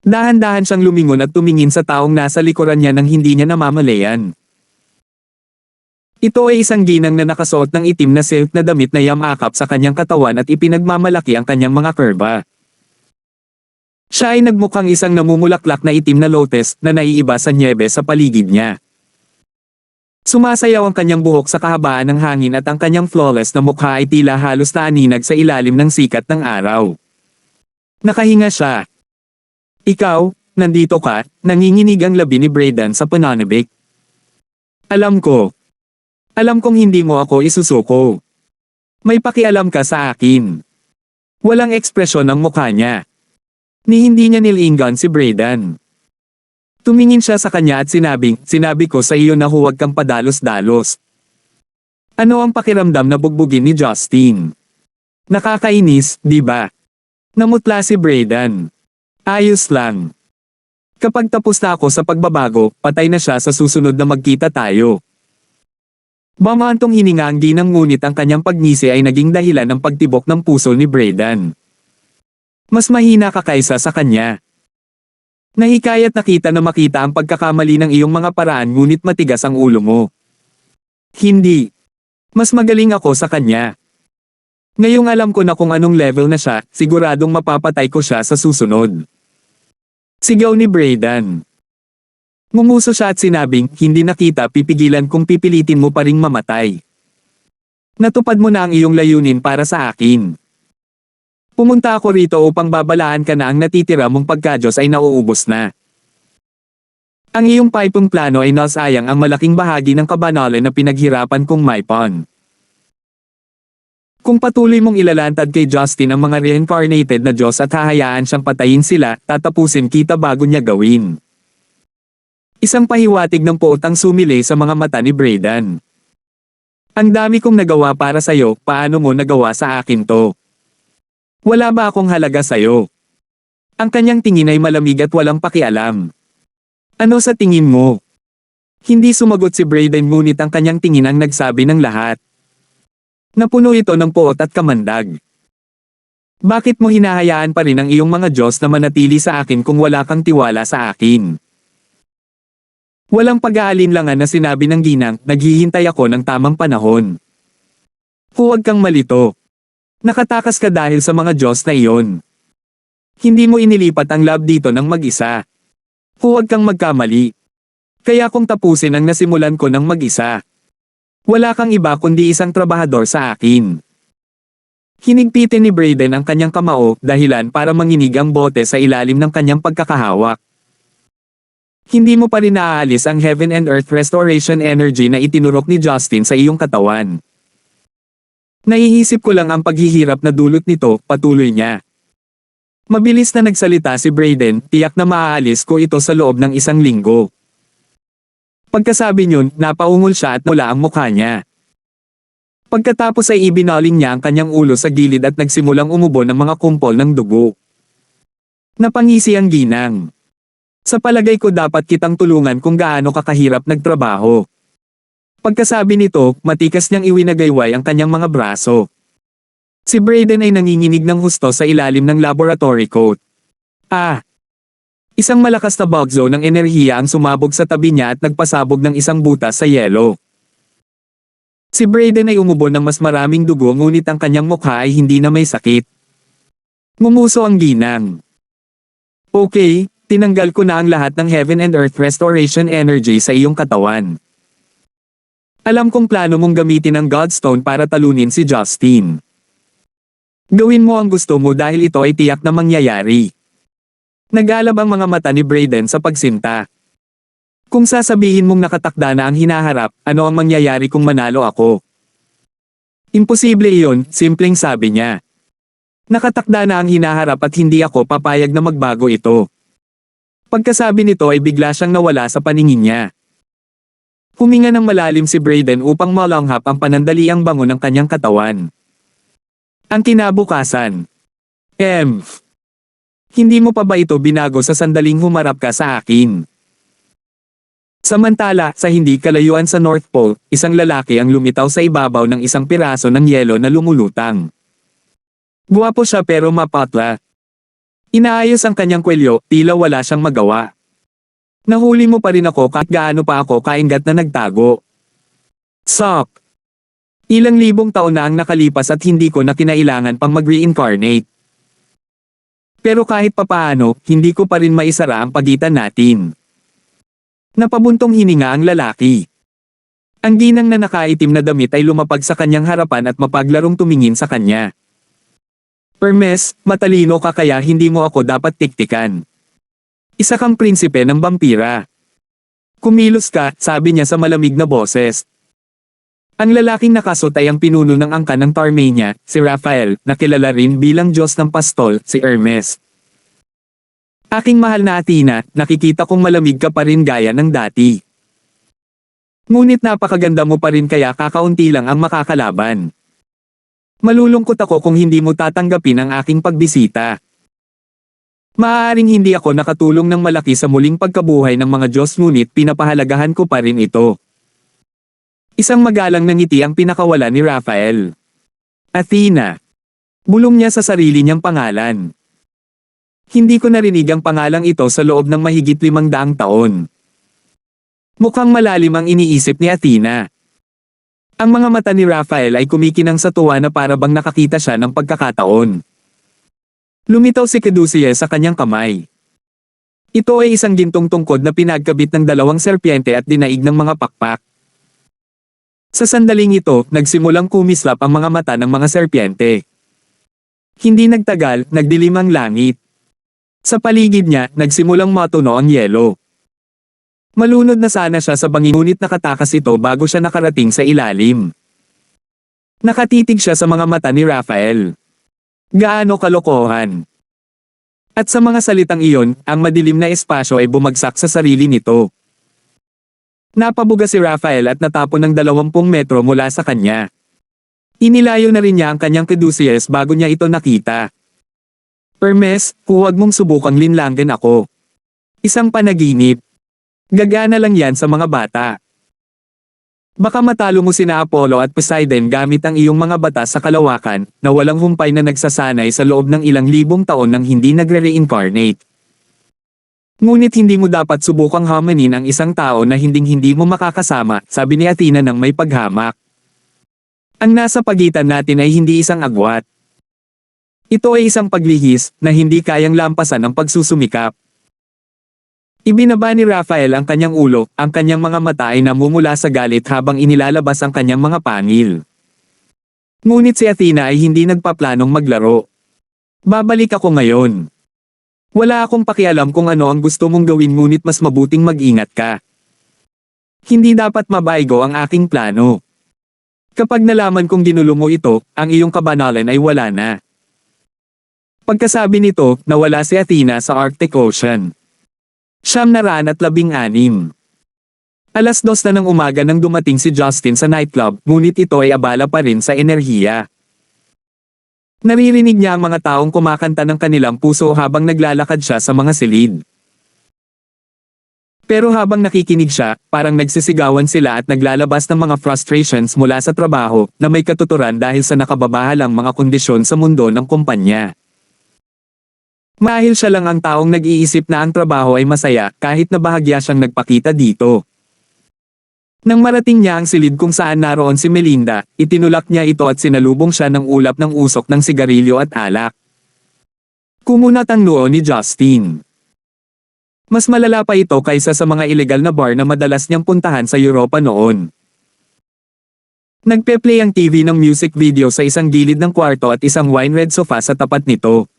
Dahan-dahan siyang lumingon at tumingin sa taong nasa likuran niya nang hindi niya namamalayan. Ito ay isang ginang na nakasuot ng itim na silk na damit na yamakap sa kanyang katawan at ipinagmamalaki ang kanyang mga kurba. Siya ay nagmukhang isang namumulaklak na itim na lotus na naiiba sa nyebe sa paligid niya. Sumasayaw ang kanyang buhok sa kahabaan ng hangin at ang kanyang flawless na mukha ay tila halos naaninag sa ilalim ng sikat ng araw. Nakahinga siya. Ikaw, nandito ka, nanginginig ang labi ni Braden sa pananabik. Alam ko. Alam kong hindi mo ako isusuko. May pakialam ka sa akin. Walang ekspresyon ang mukha niya. Ni hindi niya nilingan si Braden. Tumingin siya sa kanya at sinabi ko sa iyo na huwag kang padalos-dalos. Ano ang pakiramdam na bugbugin ni Justin? Nakakainis, di ba? Namutla si Braden. Ayos lang. Kapag tapos na ako sa pagbabago, patay na siya sa susunod na magkita tayo. Bamantong hininga ang ginang ngunit ang kanyang pagngisi ay naging dahilan ng pagtibok ng puso ni Braden. Mas mahina ka kaysa sa kanya. Nahikayat nakita na makita ang pagkakamali ng iyong mga paraan ngunit matigas ang ulo mo. Hindi. Mas magaling ako sa kanya. Ngayong alam ko na kung anong level na siya, siguradong mapapatay ko siya sa susunod. Sigaw ni Braden. Ngumuso siya at sinabing, hindi na kita pipigilan kung pipilitin mo pa ring mamatay. Natupad mo na ang iyong layunin para sa akin. Pumunta ako rito upang babalaan ka na ang natitira mong pagkadyos ay nauubos na. Ang iyong paipong plano ay nasayang ang malaking bahagi ng kabanalan na pinaghirapan kong maipon. Kung patuloy mong ilalantad kay Justin ang mga reincarnated na Diyos at hahayaan siyang patayin sila, tatapusin kita bago niya gawin. Isang pahiwatig ng puot ang sumili sa mga mata ni Braden. Ang dami kong nagawa para sa'yo, paano mo nagawa sa akin to? Wala ba akong halaga sa'yo? Ang kanyang tingin ay malamig at walang pakialam. Ano sa tingin mo? Hindi sumagot si Braden ngunit ang kanyang tingin ang nagsabi ng lahat. Napuno ito ng puot at kamandag. Bakit mo hinahayaan pa rin ang iyong mga Diyos na manatili sa akin kung wala kang tiwala sa akin? Walang pag-aalinlangan na sinabi ng ginang, naghihintay ako ng tamang panahon. Huwag kang malito. Nakatakas ka dahil sa mga Diyos na iyon. Hindi mo inilipat ang lab dito ng mag-isa. Huwag kang magkamali. Kaya kung tapusin ang nasimulan ko ng mag-isa. Wala kang iba kundi isang trabahador sa akin. Hinigpitin ni Brayden ang kanyang kamao, dahilan para manginig ang bote sa ilalim ng kanyang pagkakahawak. Hindi mo pa rin naaalis ang Heaven and Earth Restoration Energy na itinurok ni Justin sa iyong katawan. Naiisip ko lang ang paghihirap na dulot nito, patuloy niya. Mabilis na nagsalita si Brayden, tiyak na maaalis ko ito sa loob ng 1 linggo. Pagkasabi niyon, napaungol siya at mula ang mukha niya. Pagkatapos ay ibinaling niya ang kanyang ulo sa gilid at nagsimulang umubo ng mga kumpol ng dugo. Napangisi ang ginang. Sa palagay ko dapat kitang tulungan kung gaano kakahirap nagtrabaho. Pagkasabi nito, matikas niyang iwinagayway ang kanyang mga braso. Si Brayden ay nanginginig ng husto sa ilalim ng laboratory coat. Isang malakas na bug zone ng enerhiya ang sumabog sa tabi niya at nagpasabog ng isang butas sa yelo. Si Brayden ay umubo ng mas maraming dugo ngunit ang kanyang mukha ay hindi na may sakit. Ngumuso ang ginang. Okay, tinanggal ko na ang lahat ng Heaven and Earth Restoration Energy sa iyong katawan. Alam kong plano mong gamitin ang Godstone para talunin si Justin. Gawin mo ang gusto mo dahil ito ay tiyak na mangyayari. Nag-alab ang mga mata ni Brayden sa pagsinta. Kung sasabihin mong nakatakda na ang hinaharap, ano ang mangyayari kung manalo ako? Imposible iyon, simpleng sabi niya. Nakatakda na ang hinaharap at hindi ako papayag na magbago ito. Pagkasabi nito ay bigla siyang nawala sa paningin niya. Huminga ng malalim si Brayden upang malanghap ang panandaliang bango ng kanyang katawan. Ang kinabukasan. Hindi mo pa ba ito binago sa sandaling humarap ka sa akin? Samantala, sa hindi kalayuan sa North Pole, isang lalaki ang lumitaw sa ibabaw ng isang piraso ng yelo na lumulutang. Guwapo siya pero mapatla. Inaayos ang kanyang kwelyo, tila wala siyang magawa. Nahuli mo pa rin ako kahit gaano pa ako kaingat na nagtago. Sok! Ilang libong taon na ang nakalipas at hindi ko na kinailangan pang mag-reincarnate. Pero kahit papaano, hindi ko pa rin maisara ang pagitan natin. Napabuntong hininga ang lalaki. Ang ginang na nakaitim na damit ay lumapag sa kanyang harapan at mapaglarong tumingin sa kanya. Hermes, matalino ka kaya hindi mo ako dapat tiktikan. Isa kang prinsipe ng vampira. Kumilos ka, sabi niya sa malamig na boses. Ang lalaking nakasot ay ang pinuno ng angkan ng Tarmania, si Raphael, na kilala rin bilang Diyos ng Pastol, si Hermes. Aking mahal na Athena, nakikita kong malamig ka pa rin gaya ng dati. Ngunit napakaganda mo pa rin kaya kakaunti lang ang makakalaban. Malulungkot ako kung hindi mo tatanggapin ang aking pagbisita. Maaaring hindi ako nakatulong ng malaki sa muling pagkabuhay ng mga Diyos ngunit pinapahalagahan ko pa rin ito. Isang magalang na ngiti ang pinakawala ni Raphael. Athena. Bulong niya sa sarili niyang pangalan. Hindi ko narinig ang pangalang ito sa loob ng mahigit 500 taon. Mukhang malalim ang iniisip ni Athena. Ang mga mata ni Raphael ay kumikinang sa tuwa na para bang nakakita siya ng pagkakataon. Lumitaw si Caduceus sa kanyang kamay. Ito ay isang gintong tungkod na pinagkabit ng 2 serpiente at dinaig ng mga pakpak. Sa sandaling ito, nagsimulang kumislap ang mga mata ng mga serpiente. Hindi nagtagal, nagdilim ang langit. Sa paligid niya, nagsimulang matuno ang yelo. Malunod na sana siya sa bangin ngunit nakatakas ito bago siya nakarating sa ilalim. Nakatitig siya sa mga mata ni Raphael. Gaano kalokohan. At sa mga salitang iyon, ang madilim na espasyo ay bumagsak sa sarili nito. Napabuga si Raphael at natapon ng 20 metro mula sa kanya. Inilayo na rin niya ang kanyang Caduceus bago niya ito nakita. Hermes, huwag mong subukang linlangin ako. Isang panaginip. Gagana lang yan sa mga bata. Baka matalo mo sina Apollo at Poseidon gamit ang iyong mga batas sa kalawakan, na walang humpay na nagsasanay sa loob ng ilang libong taon nang hindi nagre-reincarnate. Ngunit hindi mo dapat subukang hamanin ang isang tao na hinding-hindi mo makakasama, sabi ni Athena nang may paghamak. Ang nasa pagitan natin ay hindi isang agwat. Ito ay isang paglihis na hindi kayang lampasan ng pagsusumikap. Ibinaba ni Raphael ang kanyang ulo, ang kanyang mga mata ay namumula sa galit habang inilalabas ang kanyang mga pangil. Ngunit si Athena ay hindi nagpaplanong maglaro. Babalik ako ngayon. Wala akong pakialam kung ano ang gusto mong gawin ngunit mas mabuting mag-ingat ka. Hindi dapat mabaigo ang aking plano. Kapag nalaman kong ginulo mo ito, ang iyong kabanalan ay wala na. Pagkasabi nito, nawala si Athena sa Arctic Ocean. 9:16. 2:00 na ng umaga nang dumating si Justin sa nightclub, ngunit ito ay abala pa rin sa enerhiya. Naririnig niya ang mga taong kumakanta ng kanilang puso habang naglalakad siya sa mga silid. Pero habang nakikinig siya, parang nagsisigawan sila at naglalabas ng mga frustrations mula sa trabaho na may katuturan dahil sa nakababahalang mga kondisyon sa mundo ng kumpanya. Marahil siya lang ang taong nag-iisip na ang trabaho ay masaya kahit na bahagya siyang nagpakita dito. Nang marating niya ang silid kung saan naroon si Melinda, itinulak niya ito at sinalubong siya ng ulap ng usok ng sigarilyo at alak. Kumunat ang noo ni Justin. Mas malala pa ito kaysa sa mga ilegal na bar na madalas niyang puntahan sa Europa noon. Nagpe-play ang TV ng music video sa isang gilid ng kwarto at isang wine red sofa sa tapat nito.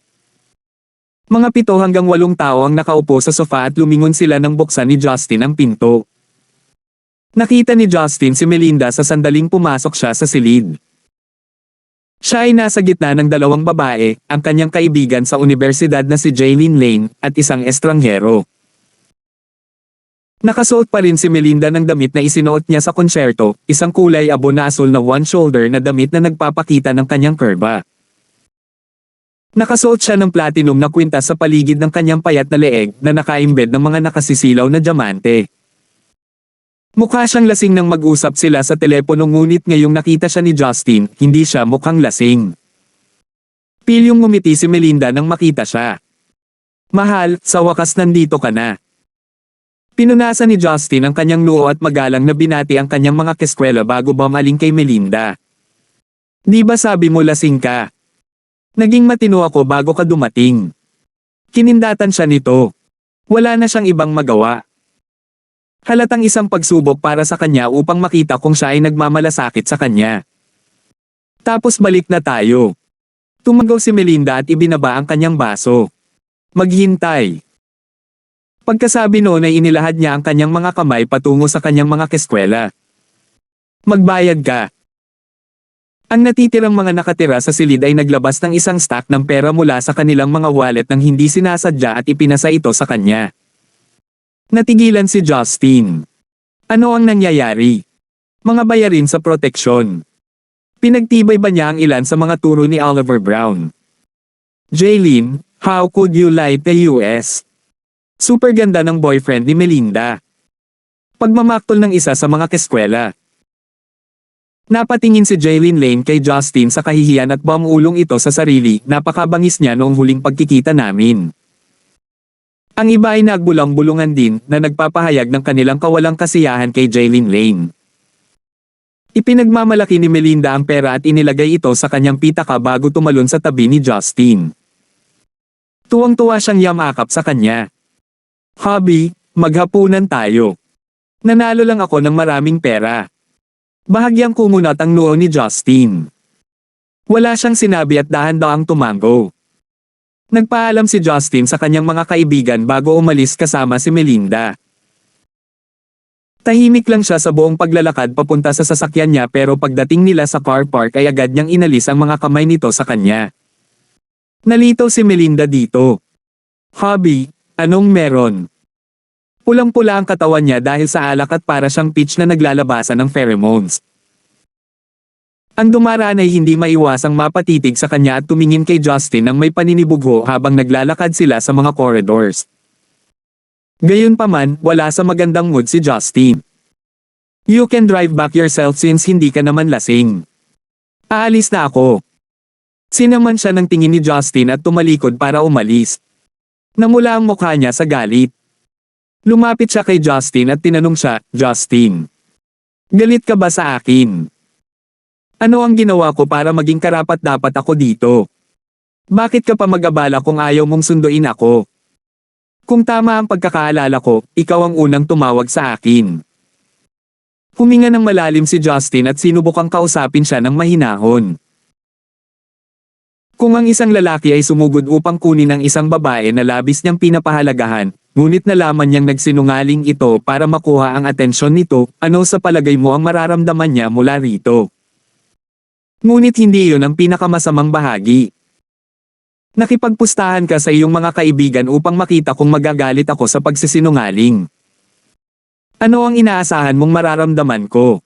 Mga 7 hanggang 8 tao ang nakaupo sa sofa at lumingon sila nang buksan ni Justin ang pinto. Nakita ni Justin si Melinda sa sandaling pumasok siya sa silid. Siya ay nasa gitna ng 2 babae, ang kanyang kaibigan sa universidad na si Jaylene Lane, at isang estranghero. Nakasuot pa rin si Melinda ng damit na isinuot niya sa konsyerto, isang kulay abo na asul na one-shoulder na damit na nagpapakita ng kanyang kurba. Nakasuot siya ng platinum na kwintas sa paligid ng kanyang payat na leeg na nakaimbed ng mga nakasisilaw na diamante. Mukha siyang lasing nang mag-usap sila sa telepono ngunit ngayong nakita siya ni Justin, hindi siya mukhang lasing. Pilyong ngumiti si Melinda nang makita siya. Mahal, sa wakas nandito ka na. Pinunasan ni Justin ang kanyang noo at magalang na binati ang kanyang mga keskwela bago bumaling kay Melinda. Di ba sabi mo lasing ka? Naging matino ako bago ka dumating. Kinindatan siya nito. Wala na siyang ibang magawa. Halatang isang pagsubok para sa kanya upang makita kung siya ay nagmamalasakit sa kanya. Tapos balik na tayo. Tumanggaw si Melinda at ibinaba ang kanyang baso. Maghintay. Pagkasabi noon ay inilahad niya ang kanyang mga kamay patungo sa kanyang mga keskwela. Magbayad ka. Ang natitirang mga nakatira sa silid ay naglabas ng isang stack ng pera mula sa kanilang mga wallet nang hindi sinasadya at ipinasa ito sa kanya. Natigilan si Justin. Ano ang nangyayari? Mga bayarin sa proteksyon. Pinagtibay ba niya ang ilan sa mga turo ni Oliver Brown? Jaylene, how could you lie to US? Super ganda ng boyfriend ni Melinda. Pagmamaktol ng isa sa mga keskwela. Napatingin si Jaylene Lane kay Justin sa kahihiyan at bumulong ito sa sarili, napakabangis niya noong huling pagkikita namin. Ang iba ay nagbulang-bulungan din na nagpapahayag ng kanilang kawalang kasiyahan kay Jaylene Lane. Ipinagmamalaki ni Melinda ang pera at inilagay ito sa kanyang pitaka bago tumalon sa tabi ni Justin. Tuwang-tuwa siyang yamakap sa kanya. Hubby, maghapunan tayo. Nanalo lang ako ng maraming pera. Bahagyang kumunat ang noo ni Justin. Wala siyang sinabi at dahan-dahang tumango. Nagpaalam si Justin sa kanyang mga kaibigan bago umalis kasama si Melinda. Tahimik lang siya sa buong paglalakad papunta sa sasakyan niya pero pagdating nila sa car park ay agad niyang inalis ang mga kamay nito sa kanya. Nalito si Melinda dito. Hubby, anong meron? Pulang-pula ang katawan niya dahil sa alak at para siyang peach na naglalabasan ng pheromones. Ang dumaraan ay hindi maiwasang mapatitig sa kanya at tumingin kay Justin nang may paninibugho habang naglalakad sila sa mga corridors. Gayunpaman, wala sa magandang mood si Justin. You can drive back yourself since hindi ka naman lasing. Aalis na ako. Sinaman siya ng tingin ni Justin at tumalikod para umalis. Namula ang mukha niya sa galit. Lumapit siya kay Justin at tinanong siya, Justin. Galit ka ba sa akin? Ano ang ginawa ko para maging karapat-dapat ako dito? Bakit ka pa mag-abala kung ayaw mong sunduin ako? Kung tama ang pagkakaalala ko, ikaw ang unang tumawag sa akin. Huminga ng malalim si Justin at sinubukang kausapin siya ng mahinahon. Kung ang isang lalaki ay sumugod upang kunin ang isang babae na labis niyang pinapahalagahan, ngunit nalaman niyang nagsinungaling ito para makuha ang atensyon nito, ano sa palagay mo ang mararamdaman niya mula rito? Ngunit hindi iyon ang pinakamasamang bahagi. Nakipagpustahan ka sa iyong mga kaibigan upang makita kung magagalit ako sa pagsisinungaling. Ano ang inaasahan mong mararamdaman ko?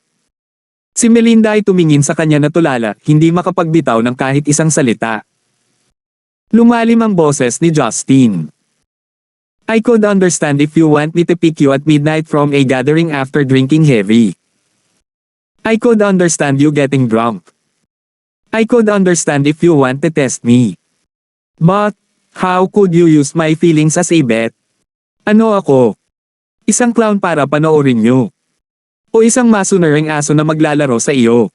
Si Melinda ay tumingin sa kanya na tulala, hindi makapagbitaw ng kahit isang salita. Lumalim ang boses ni Justin. I could understand if you want me to pick you at midnight from a gathering after drinking heavy. I could understand you getting drunk. I could understand if you want to test me. But, how could you use my feelings as a bet? Ano ako? Isang clown para panoorin niyo? O isang masunuring aso na maglalaro sa iyo?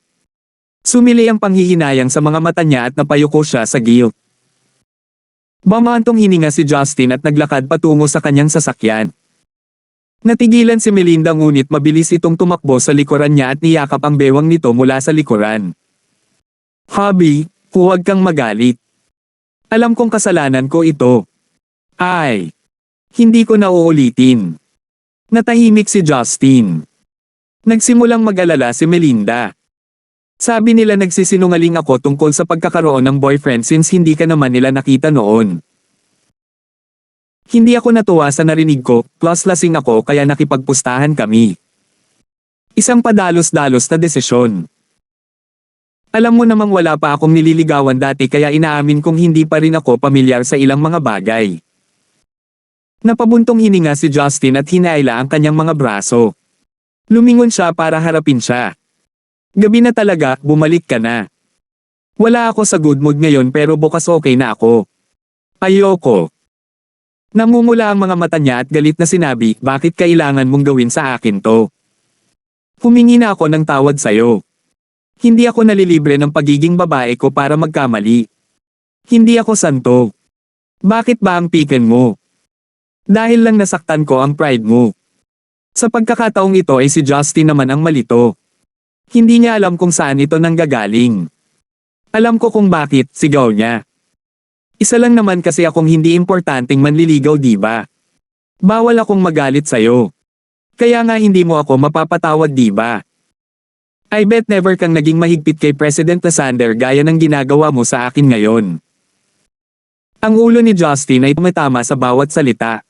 Sumili ang panghihinayang sa mga mata niya at napayuko siya sa guilt. Bamantong hininga si Justin at naglakad patungo sa kanyang sasakyan. Natigilan si Melinda ngunit mabilis itong tumakbo sa likuran niya at niyakap ang bewang nito mula sa likuran. Hubby, huwag kang magalit. Alam kong kasalanan ko ito. Ay, hindi ko na uulitin. Natahimik si Justin. Nagsimulang mag-alala si Melinda. Sabi nila nagsisinungaling ako tungkol sa pagkakaroon ng boyfriend since hindi ka naman nila nakita noon. Hindi ako natuwa sa narinig ko, plus lasing ako kaya nakipagpustahan kami. Isang padalos-dalos na desisyon. Alam mo namang wala pa akong nililigawan dati kaya inaamin kong hindi pa rin ako pamilyar sa ilang mga bagay. Napabuntong hininga si Justin at hinaila ang kanyang mga braso. Lumingon siya para harapin siya. Gabi na talaga, bumalik ka na. Wala ako sa good mood ngayon pero bukas okay na ako. Ayoko. Namumula ang mga mata niya at galit na sinabi, bakit kailangan mong gawin sa akin to? Humingi na ako ng tawad sa'yo. Hindi ako nalilibre ng pagiging babae ko para magkamali. Hindi ako santo. Bakit ba ang piken mo? Dahil lang nasaktan ko ang pride mo. Sa pagkakataong ito ay si Justin naman ang malito. Hindi niya alam kung saan ito nanggagaling. Alam ko kung bakit, sigaw niya. Isa lang naman kasi akong hindi importanteng manliligaw diba? Bawal akong magalit sa'yo. Kaya nga hindi mo ako mapapatawad diba? I bet never kang naging mahigpit kay President Lysander gaya ng ginagawa mo sa akin ngayon. Ang ulo ni Justin ay tumatama sa bawat salita.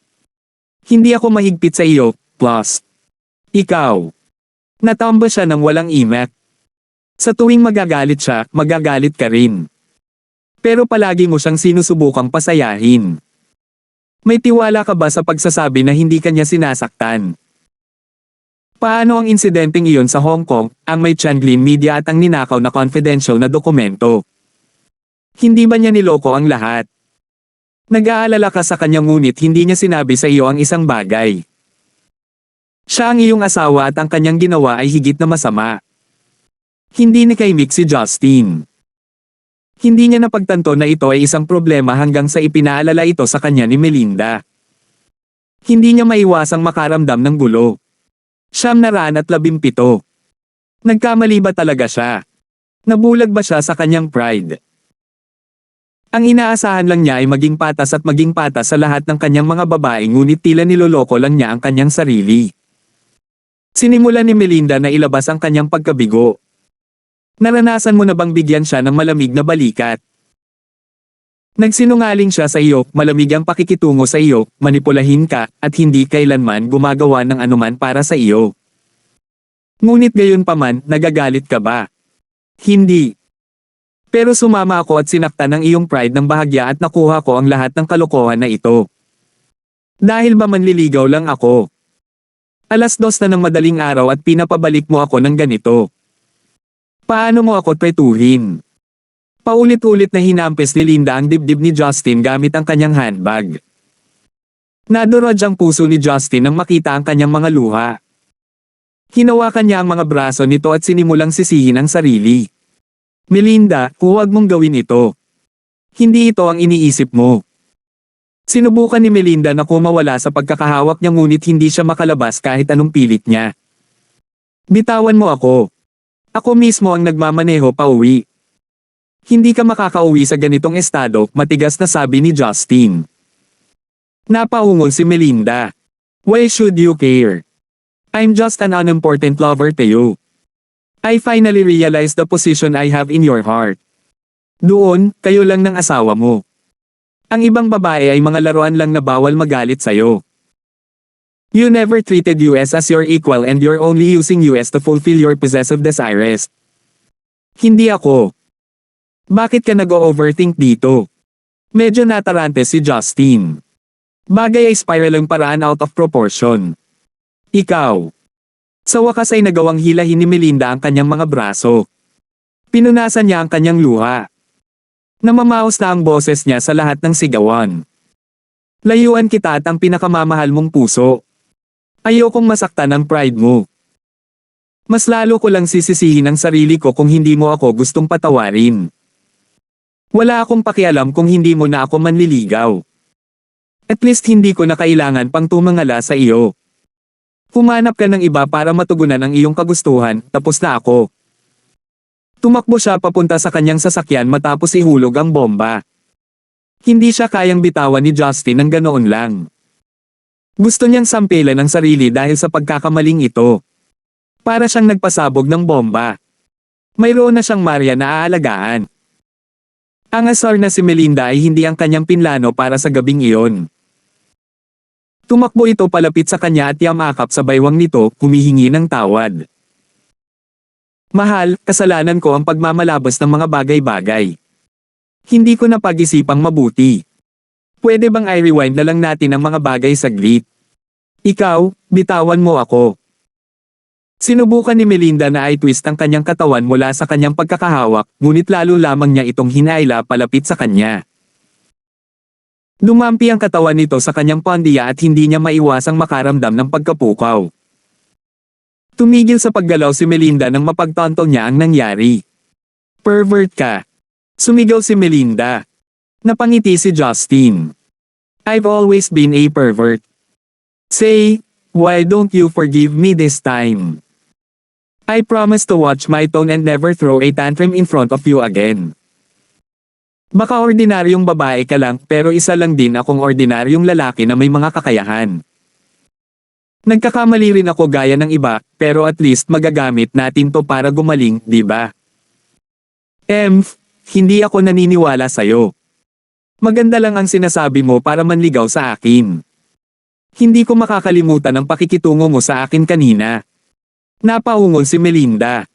Hindi ako mahigpit sa iyo, plus. Ikaw. Natamba siya ng walang imek. Sa tuwing magagalit siya, magagalit ka rin. Pero palagi mo siyang sinusubukang pasayahin. May tiwala ka ba sa pagsasabi na hindi kanya sinasaktan? Paano ang insidenteng iyon sa Hong Kong, ang may Changlin Media at ang ninakaw na confidential na dokumento? Hindi ba niya niloko ang lahat? Nag-aalala ka sa kanya ngunit hindi niya sinabi sa iyo ang isang bagay. Siya ang iyong asawa at ang kanyang ginawa ay higit na masama. Hindi nakaimik si Justin. Hindi niya napagtanto na ito ay isang problema hanggang sa ipinaalala ito sa kanya ni Melinda. Hindi niya maiwasang makaramdam ng gulo. 917. Nagkamali ba talaga siya? Nabulag ba siya sa kanyang pride? Ang inaasahan lang niya ay maging patas at maging patas sa lahat ng kanyang mga babae ngunit tila niloloko lang niya ang kanyang sarili. Sinimulan ni Melinda na ilabas ang kanyang pagkabigo. Naranasan mo na bang bigyan siya ng malamig na balikat? Nagsinungaling siya sa iyo, malamig ang pakikitungo sa iyo, manipulahin ka, at hindi kailanman gumagawa ng anuman para sa iyo. Ngunit gayon pa man, nagagalit ka ba? Hindi. Pero sumama ako at sinaktan ang iyong pride ng bahagya at nakuha ko ang lahat ng kalokohan na ito. Dahil ba manliligaw lang ako? 2:00 na ng madaling araw at pinapabalik mo ako ng ganito. Paano mo ako tretuhin? Paulit-ulit na hinampes ni Linda ang dibdib ni Justin gamit ang kanyang handbag. Nadurog ang puso ni Justin nang makita ang kanyang mga luha. Hinawakan niya ang mga braso nito at sinimulang sisihin ang sarili. Melinda, huwag mong gawin ito. Hindi ito ang iniisip mo. Sinubukan ni Melinda na kumawala sa pagkakahawak niya ngunit hindi siya makalabas kahit anong pilit niya. Bitawan mo ako. Ako mismo ang nagmamaneho pa uwi. Hindi ka makakauwi sa ganitong estado, matigas na sabi ni Justin. Napaungol si Melinda. Why should you care? I'm just an unimportant lover to you. I finally realized the position I have in your heart. Doon, kayo lang ng asawa mo. Ang ibang babae ay mga laruan lang na bawal magalit sa'yo. You never treated US as your equal and you're only using US to fulfill your possessive desires. Hindi ako. Bakit ka nag-overthink dito? Medyo natarante si Justin. Bagay ay spiral ang paraan out of proportion. Ikaw. Sa wakas ay nagawang hilahin ni Melinda ang kanyang mga braso. Pinunasan niya ang kanyang luha. Namamaos na ang boses niya sa lahat ng sigawan. Layuan kita at ang pinakamamahal mong puso. Ayokong masaktan ang pride mo. Mas lalo ko lang sisisihin ang sarili ko kung hindi mo ako gustong patawarin. Wala akong pakialam kung hindi mo na ako manliligaw. At least hindi ko na kailangan pang tumangala sa iyo. Humanap ka ng iba para matugunan ang iyong kagustuhan, tapos na ako. Tumakbo siya papunta sa kanyang sasakyan matapos ihulog ang bomba. Hindi siya kayang bitawan ni Justin ng ganoon lang. Gusto niyang sampilan ang sarili dahil sa pagkakamaling ito. Para siyang nagpasabog ng bomba. Mayroon na siyang Maria na aalagaan. Ang asar na si Melinda ay hindi ang kanyang pinlano para sa gabing iyon. Tumakbo ito palapit sa kanya at yamakap sa baywang nito, humihingi ng tawad. Mahal, kasalanan ko ang pagmamalabas ng mga bagay-bagay. Hindi ko na pag-isipang mabuti. Pwede bang i-rewind na lang natin ang mga bagay saglit? Ikaw, bitawan mo ako. Sinubukan ni Melinda na i-twist ang kanyang katawan mula sa kanyang pagkakahawak, ngunit lalo lamang niya itong hinaila palapit sa kanya. Dumampi ang katawan nito sa kanyang pandiya at hindi niya maiwasang makaramdam ng pagkapukaw. Tumigil sa paggalaw si Melinda nang mapagtanto niya ang nangyari. Pervert ka. Sumigaw si Melinda. Napangiti si Justin. I've always been a pervert. Say, why don't you forgive me this time? I promise to watch my tone and never throw a tantrum in front of you again. Baka ordinaryong babae ka lang pero isa lang din akong ordinaryong lalaki na may mga kakayahan. Nagkakamali rin ako gaya ng iba, pero at least magagamit natin to para gumaling, di ba? Hindi ako naniniwala sa'yo. Maganda lang ang sinasabi mo para manligaw sa akin. Hindi ko makakalimutan ang pakikitungo mo sa akin kanina. Napaungol si Melinda.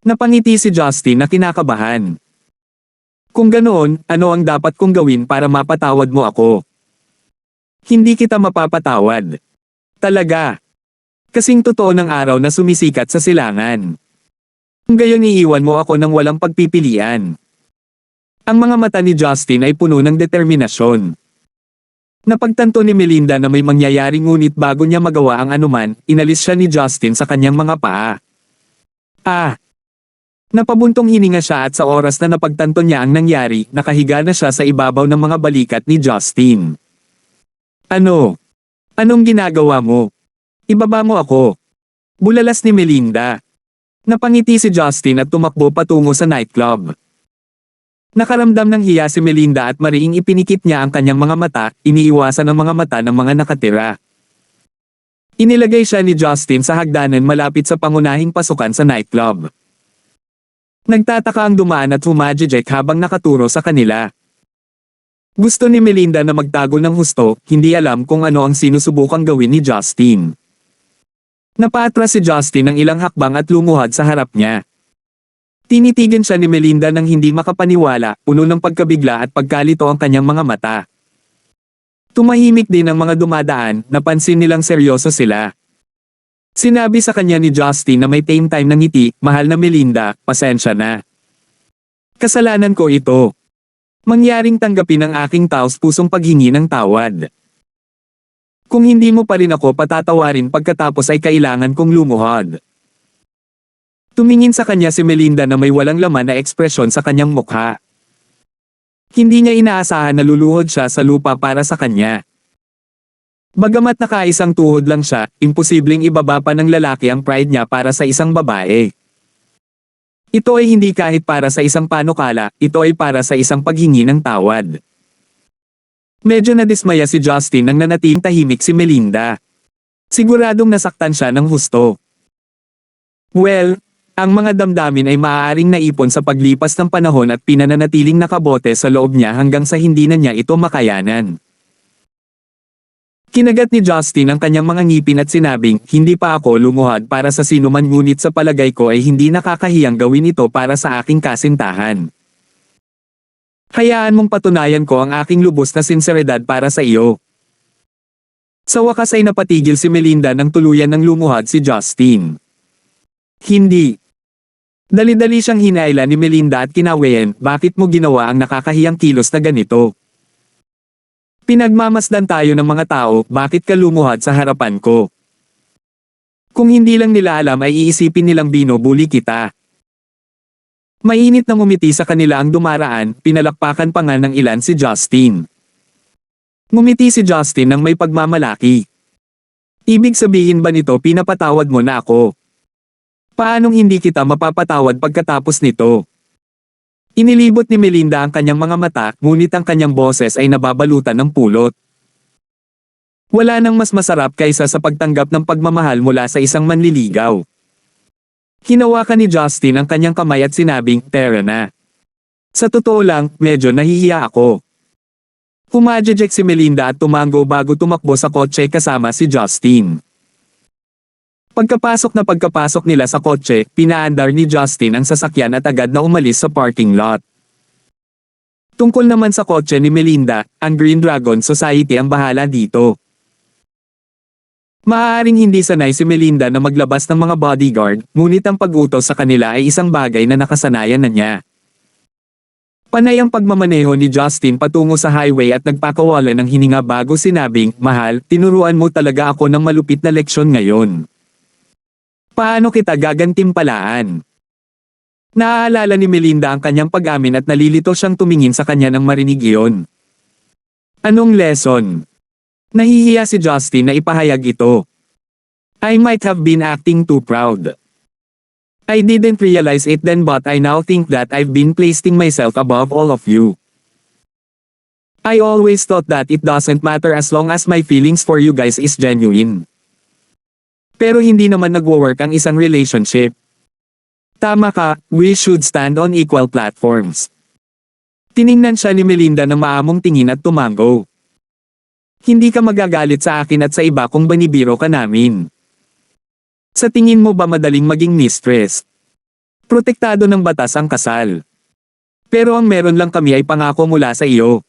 Napangiti si Justin na kinakabahan. Kung ganoon, ano ang dapat kong gawin para mapatawad mo ako? Hindi kita mapapatawad. Talaga. Kasing totoo ng araw na sumisikat sa silangan. Ngayon iiwan mo ako ng walang pagpipilian. Ang mga mata ni Justin ay puno ng determinasyon. Napagtanto ni Melinda na may mangyayari ngunit bago niya magawa ang anuman, inalis siya ni Justin sa kanyang mga paa. Napabuntong hininga siya at sa oras na napagtanto niya ang nangyari, nakahiga na siya sa ibabaw ng mga balikat ni Justin. Ano? Anong ginagawa mo? Ibaba mo ako. Bulalas ni Melinda. Napangiti si Justin at tumakbo patungo sa nightclub. Nakaramdam ng hiya si Melinda at mariing ipinikit niya ang kanyang mga mata, iniiwasan ang mga mata ng mga nakatira. Inilagay siya ni Justin sa hagdanan malapit sa pangunahing pasukan sa nightclub. Nagtataka ang dumaan at humajijek habang nakaturo sa kanila. Gusto ni Melinda na magtago ng husto, hindi alam kung ano ang sinusubukang gawin ni Justin. Napaatras si Justin ng ilang hakbang at lumuhad sa harap niya. Tinitigan siya ni Melinda nang hindi makapaniwala, puno ng pagkabigla at pagkalito ang kanyang mga mata. Tumahimik din ang mga dumadaan, napansin nilang seryoso sila. Sinabi sa kanya ni Justin na may tame time ng ngiti, mahal na Melinda, pasensya na. Kasalanan ko ito. Mangyaring tanggapin ang aking taos-pusong paghingi ng tawad. Kung hindi mo pa rin ako patatawarin pagkatapos ay kailangan kong lumuhod. Tumingin sa kanya si Melinda na may walang laman na ekspresyon sa kanyang mukha. Hindi niya inaasahan na luluhod siya sa lupa para sa kanya. Bagamat nakaisang tuhod lang siya, imposibleng ibaba pa ng lalaki ang pride niya para sa isang babae. Ito ay hindi kahit para sa isang panukala, ito ay para sa isang paghingi ng tawad. Medyo nadismaya si Justin nang nanatiling tahimik si Melinda. Siguradong nasaktan siya ng husto. Well, ang mga damdamin ay maaaring naipon sa paglipas ng panahon at pinananatiling nakabote sa loob niya hanggang sa hindi na niya ito makayanan. Kinagat ni Justin ang kanyang mga ngipin at sinabing, hindi pa ako lumuhod para sa sinuman ngunit sa palagay ko ay hindi nakakahiyang gawin ito para sa aking kasintahan. Hayaan mong patunayan ko ang aking lubos na sinseridad para sa iyo. Sa wakas ay napatigil si Melinda nang tuluyan ng lumuhod si Justin. Hindi. Dali-dali siyang hinayla ni Melinda at kinawayan, bakit mo ginawa ang nakakahiyang kilos na ganito? Pinagmamasdan tayo ng mga tao, bakit ka lumuhod sa harapan ko? Kung hindi lang nila alam ay iisipin nilang binubuli kita. Mainit na ngumiti sa kanila ang dumaraan, pinalakpakan pa nga ng ilan si Justin. Ngumiti si Justin nang may pagmamalaki. Ibig sabihin ba nito pinapatawad mo na ako? Paanong hindi kita mapapatawad pagkatapos nito? Inilibot ni Melinda ang kanyang mga mata, ngunit ang kanyang boses ay nababalutan ng pulot. Wala nang mas masarap kaysa sa pagtanggap ng pagmamahal mula sa isang manliligaw. Hinawakan ni Justin ang kanyang kamay at sinabing, tara na. Sa totoo lang, medyo nahihiya ako. Humajejek si Melinda at tumango bago tumakbo sa kotse kasama si Justin. Pagkapasok nila sa kotse, pinaandar ni Justin ang sasakyan at agad na umalis sa parking lot. Tungkol naman sa kotse ni Melinda, ang Green Dragon Society ang bahala dito. Maaaring hindi sanay si Melinda na maglabas ng mga bodyguard, ngunit ang pag-utos sa kanila ay isang bagay na nakasanayan na niya. Panay ang pagmamaneho ni Justin patungo sa highway at nagpakawala ng hininga bago sinabing, mahal, tinuruan mo talaga ako ng malupit na leksyon ngayon. Paano kita gagantimpalaan? Naaalala ni Melinda ang kanyang pag-amin at nalilito siyang tumingin sa kanya nang marinig iyon. Anong lesson? Nahihiya si Justin na ipahayag ito. I might have been acting too proud. I didn't realize it then but I now think that I've been placing myself above all of you. I always thought that it doesn't matter as long as my feelings for you guys is genuine. Pero hindi naman nagwo-work ang isang relationship. Tama ka, we should stand on equal platforms. Tiningnan siya ni Melinda ng maamong tingin at tumango. Hindi ka magagalit sa akin at sa iba kung banibiro ka namin. Sa tingin mo ba madaling maging mistress? Protektado ng batas ang kasal. Pero ang meron lang kami ay pangako mula sa iyo.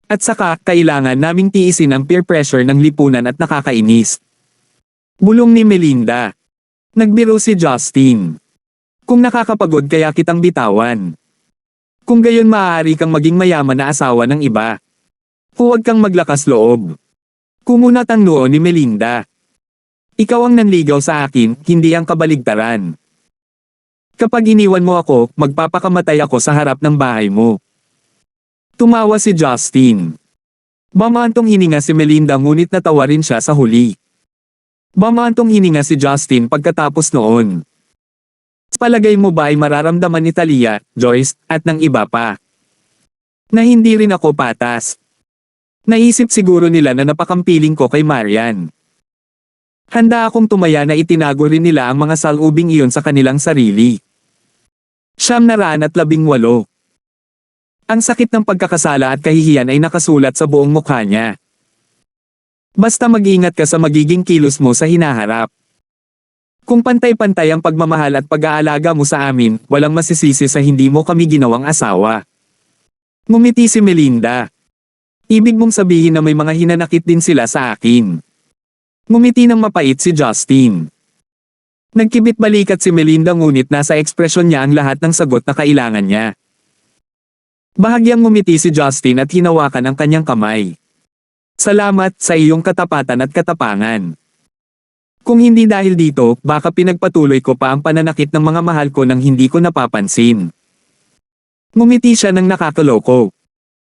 At saka, kailangan naming tiisin ang peer pressure ng lipunan at nakakainis. Bulong ni Melinda. Nagbiro si Justin. Kung nakakapagod kaya kitang bitawan. Kung gayon maaari kang maging mayaman na asawa ng iba. Huwag kang maglakas loob. Kumunat ang noo ni Melinda. Ikaw ang nanligaw sa akin, hindi ang kabaligtaran. Kapag iniwan mo ako, magpapakamatay ako sa harap ng bahay mo. Tumawa si Justin. Bamantong hininga si Melinda ngunit natawa rin siya sa huli. Bamantong hininga si Justin pagkatapos noon. Palagay mo ba ay mararamdaman ni Talia, Joyce, at ng iba pa? Na hindi rin ako patas. Naisip siguro nila na napakampiling ko kay Marian. Handa akong tumaya na itinago rin nila ang mga salubing iyon sa kanilang sarili. 918. Ang sakit ng pagkakasala at kahihiyan ay nakasulat sa buong mukha niya. Basta mag-ingat ka sa magiging kilos mo sa hinaharap. Kung pantay-pantay ang pagmamahal at pag-aalaga mo sa amin, walang masisisi sa hindi mo kami ginawang asawa. Ngumiti si Melinda. Ibig mong sabihin na may mga hinanakit din sila sa akin. Ngumiti ng mapait si Justin. Nagkibit balikat si Melinda ngunit nasa ekspresyon niya ang lahat ng sagot na kailangan niya. Bahagyang ngumiti si Justin at hinawakan ang kanyang kamay. Salamat sa iyong katapatan at katapangan. Kung hindi dahil dito, baka pinagpatuloy ko pa ang pananakit ng mga mahal ko nang hindi ko napapansin. Ngumiti siya ng nakakaloko.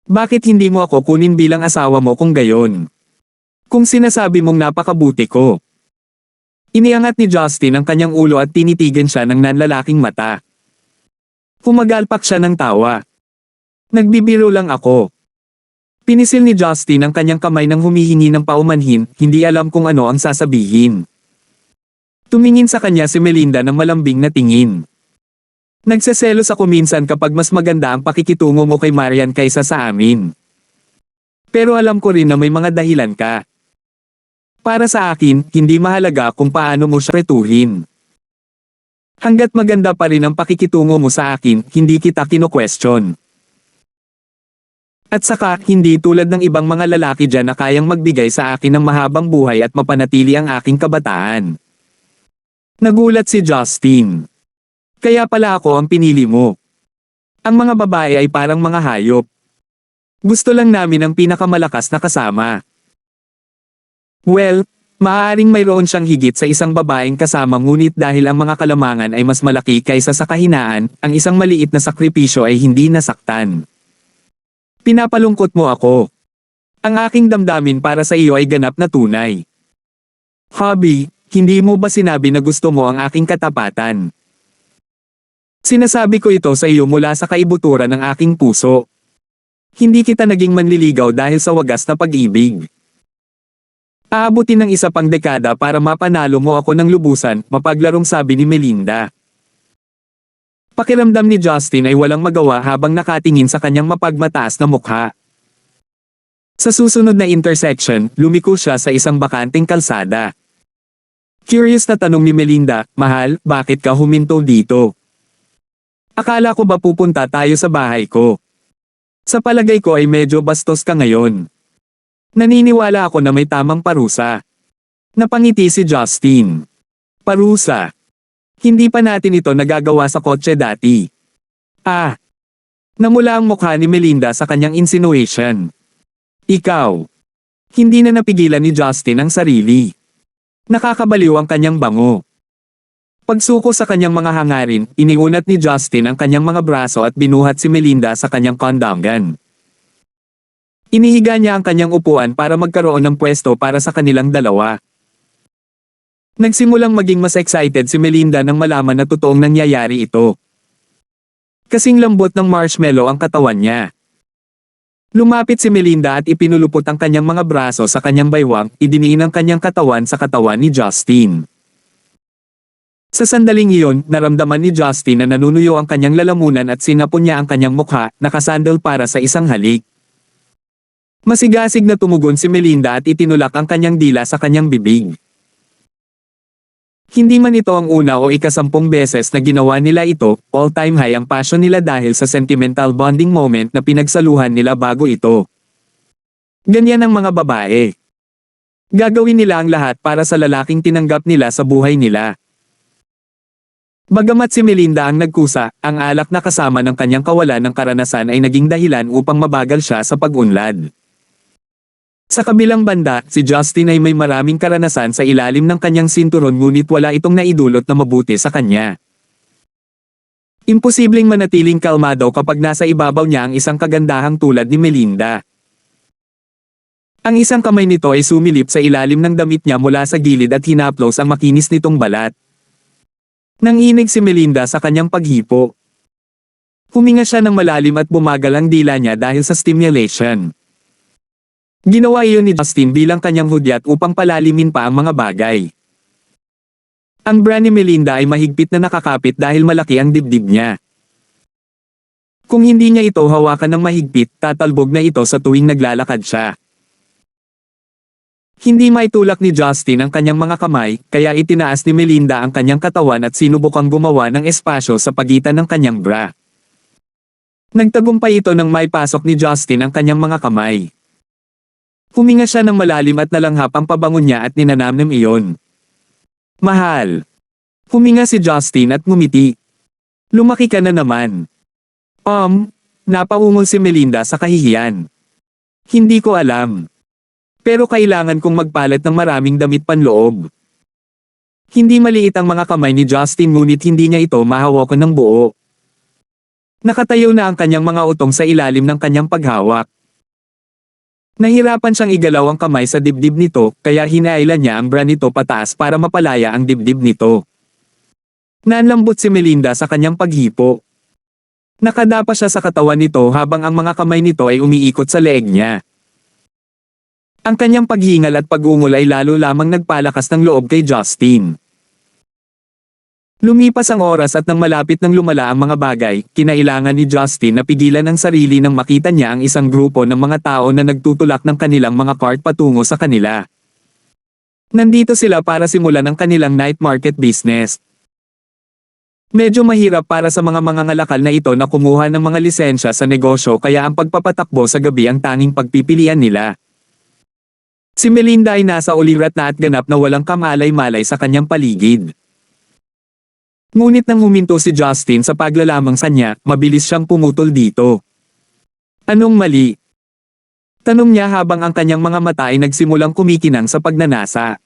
Bakit hindi mo ako kunin bilang asawa mo kung gayon? Kung sinasabi mong napakabuti ko. Iniangat ni Justin ang kanyang ulo at tinitigan siya ng nanlalaking mata. Kumagalpak siya ng tawa. Nagbibiro lang ako. Pinisil ni Justin ang kanyang kamay nang humihingi ng paumanhin, hindi alam kung ano ang sasabihin. Tumingin sa kanya si Melinda ng malambing na tingin. Nagseselos ako minsan kapag mas maganda ang pakikitungo mo kay Marian kaysa sa amin. Pero alam ko rin na may mga dahilan ka. Para sa akin, hindi mahalaga kung paano mo siya retuhin. Hanggat maganda pa rin ang pakikitungo mo sa akin, hindi kita kino-question. At saka, hindi tulad ng ibang mga lalaki dyan na kayang magbigay sa akin ng mahabang buhay at mapanatili ang aking kabataan. Nagulat si Justin. Kaya pala ako ang pinili mo. Ang mga babae ay parang mga hayop. Gusto lang namin ang pinakamalakas na kasama. Well, maaaring mayroon siyang higit sa isang babaeng kasama ngunit dahil ang mga kalamangan ay mas malaki kaysa sa kahinaan, ang isang maliit na sakripisyo ay hindi nasaktan. Pinapalungkot mo ako. Ang aking damdamin para sa iyo ay ganap na tunay. Hobby, hindi mo ba sinabi na gusto mo ang aking katapatan? Sinasabi ko ito sa iyo mula sa kaibuturan ng aking puso. Hindi kita naging manliligaw dahil sa wagas na pag-ibig. Aabutin ng isa pang dekada para mapanalo mo ako ng lubusan, mapaglarong sabi ni Melinda. Pakiramdam ni Justin ay walang magawa habang nakatingin sa kanyang mapagmataas na mukha. Sa susunod na intersection, lumiko siya sa isang bakanting kalsada. Curious na tanong ni Melinda, "Mahal, bakit ka huminto dito? Akala ko ba pupunta tayo sa bahay ko? Sa palagay ko ay medyo bastos ka ngayon." Naniniwala ako na may tamang parusa. Napangiti si Justin. Parusa. Hindi pa natin ito nagagawa sa kotse dati. Namula ang mukha ni Melinda sa kanyang insinuation. Ikaw. Hindi na napigilan ni Justin ang sarili. Nakakabaliw ang kanyang bango. Pagsuko sa kanyang mga hangarin, iniunat ni Justin ang kanyang mga braso at binuhat si Melinda sa kanyang kondangan. Inihiga niya ang kanyang upuan para magkaroon ng pwesto para sa kanilang dalawa. Nagsimulang maging mas excited si Melinda nang malaman na totoong nangyayari ito. Kasing lambot ng marshmallow ang katawan niya. Lumapit si Melinda at ipinulupot ang kanyang mga braso sa kanyang baywang, idiniin ang kanyang katawan sa katawan ni Justin. Sa sandaling iyon, naramdaman ni Justin na nanunuyo ang kanyang lalamunan at sinapon niya ang kanyang mukha, nakasandal para sa isang halik. Masigasig na tumugon si Melinda at itinulak ang kanyang dila sa kanyang bibig. Hindi man ito ang una o ika-10 beses na ginawa nila ito, all-time high ang passion nila dahil sa sentimental bonding moment na pinagsaluhan nila bago ito. Ganyan ang mga babae. Gagawin nila ang lahat para sa lalaking tinanggap nila sa buhay nila. Bagamat si Melinda ang nagkusa, ang alak na kasama ng kanyang kawalan ng karanasan ay naging dahilan upang mabagal siya sa pag-unlad. Sa kabilang banda, si Justin ay may maraming karanasan sa ilalim ng kanyang sinturon ngunit wala itong naidulot na mabuti sa kanya. Imposibleng manatiling kalmado kapag nasa ibabaw niya ang isang kagandahang tulad ni Melinda. Ang isang kamay nito ay sumilip sa ilalim ng damit niya mula sa gilid at hinaplos ang makinis nitong balat. Nanginig si Melinda sa kanyang paghipo. Huminga siya ng malalim at bumagal ang dila niya dahil sa stimulation. Ginawa iyon ni Justin bilang kanyang hudyat upang palalimin pa ang mga bagay. Ang bra ni Melinda ay mahigpit na nakakapit dahil malaki ang dibdib niya. Kung hindi niya ito hawakan ng mahigpit, tatalbog na ito sa tuwing naglalakad siya. Hindi maitulak ni Justin ang kanyang mga kamay, kaya itinaas ni Melinda ang kanyang katawan at sinubukang gumawa ng espasyo sa pagitan ng kanyang bra. Nagtagumpay ito nang maipasok ni Justin ang kanyang mga kamay. Huminga siya ng malalim at nalanghap ang pabango niya at ninanamnam iyon. Mahal. Huminga si Justin at ngumiti. Lumaki ka na naman. Napaungol si Melinda sa kahihiyan. Hindi ko alam. Pero kailangan kong magpalit ng maraming damit panloob. Hindi maliit ang mga kamay ni Justin ngunit hindi niya ito mahawakan ng buo. Nakatayo na ang kanyang mga utong sa ilalim ng kanyang paghawak. Nahirapan siyang igalaw ang kamay sa dibdib nito, kaya hinailan niya ang bra nito pataas para mapalaya ang dibdib nito. Nanlambot si Melinda sa kanyang paghipo. Nakadapa siya sa katawan nito habang ang mga kamay nito ay umiikot sa leeg niya. Ang kanyang paghingal at pag-ungol ay lalo lamang nagpalakas ng loob kay Justin. Lumipas ang oras at nang malapit nang lumala ang mga bagay, kinailangan ni Justin na pigilan ang sarili nang makita niya ang isang grupo ng mga tao na nagtutulak ng kanilang mga cart patungo sa kanila. Nandito sila para simulan ang kanilang night market business. Medyo mahirap para sa mga mangangalakal na ito na kumuha ng mga lisensya sa negosyo kaya ang pagpapatakbo sa gabi ang tanging pagpipilian nila. Si Melinda ay nasa ulirat na at ganap na walang kamalay-malay sa kanyang paligid. Ngunit nang huminto si Justin sa paglalamang sa kanya, mabilis siyang pumutol dito. Anong mali? Tanong niya habang ang kanyang mga mata ay nagsimulang kumikinang sa pagnanasa.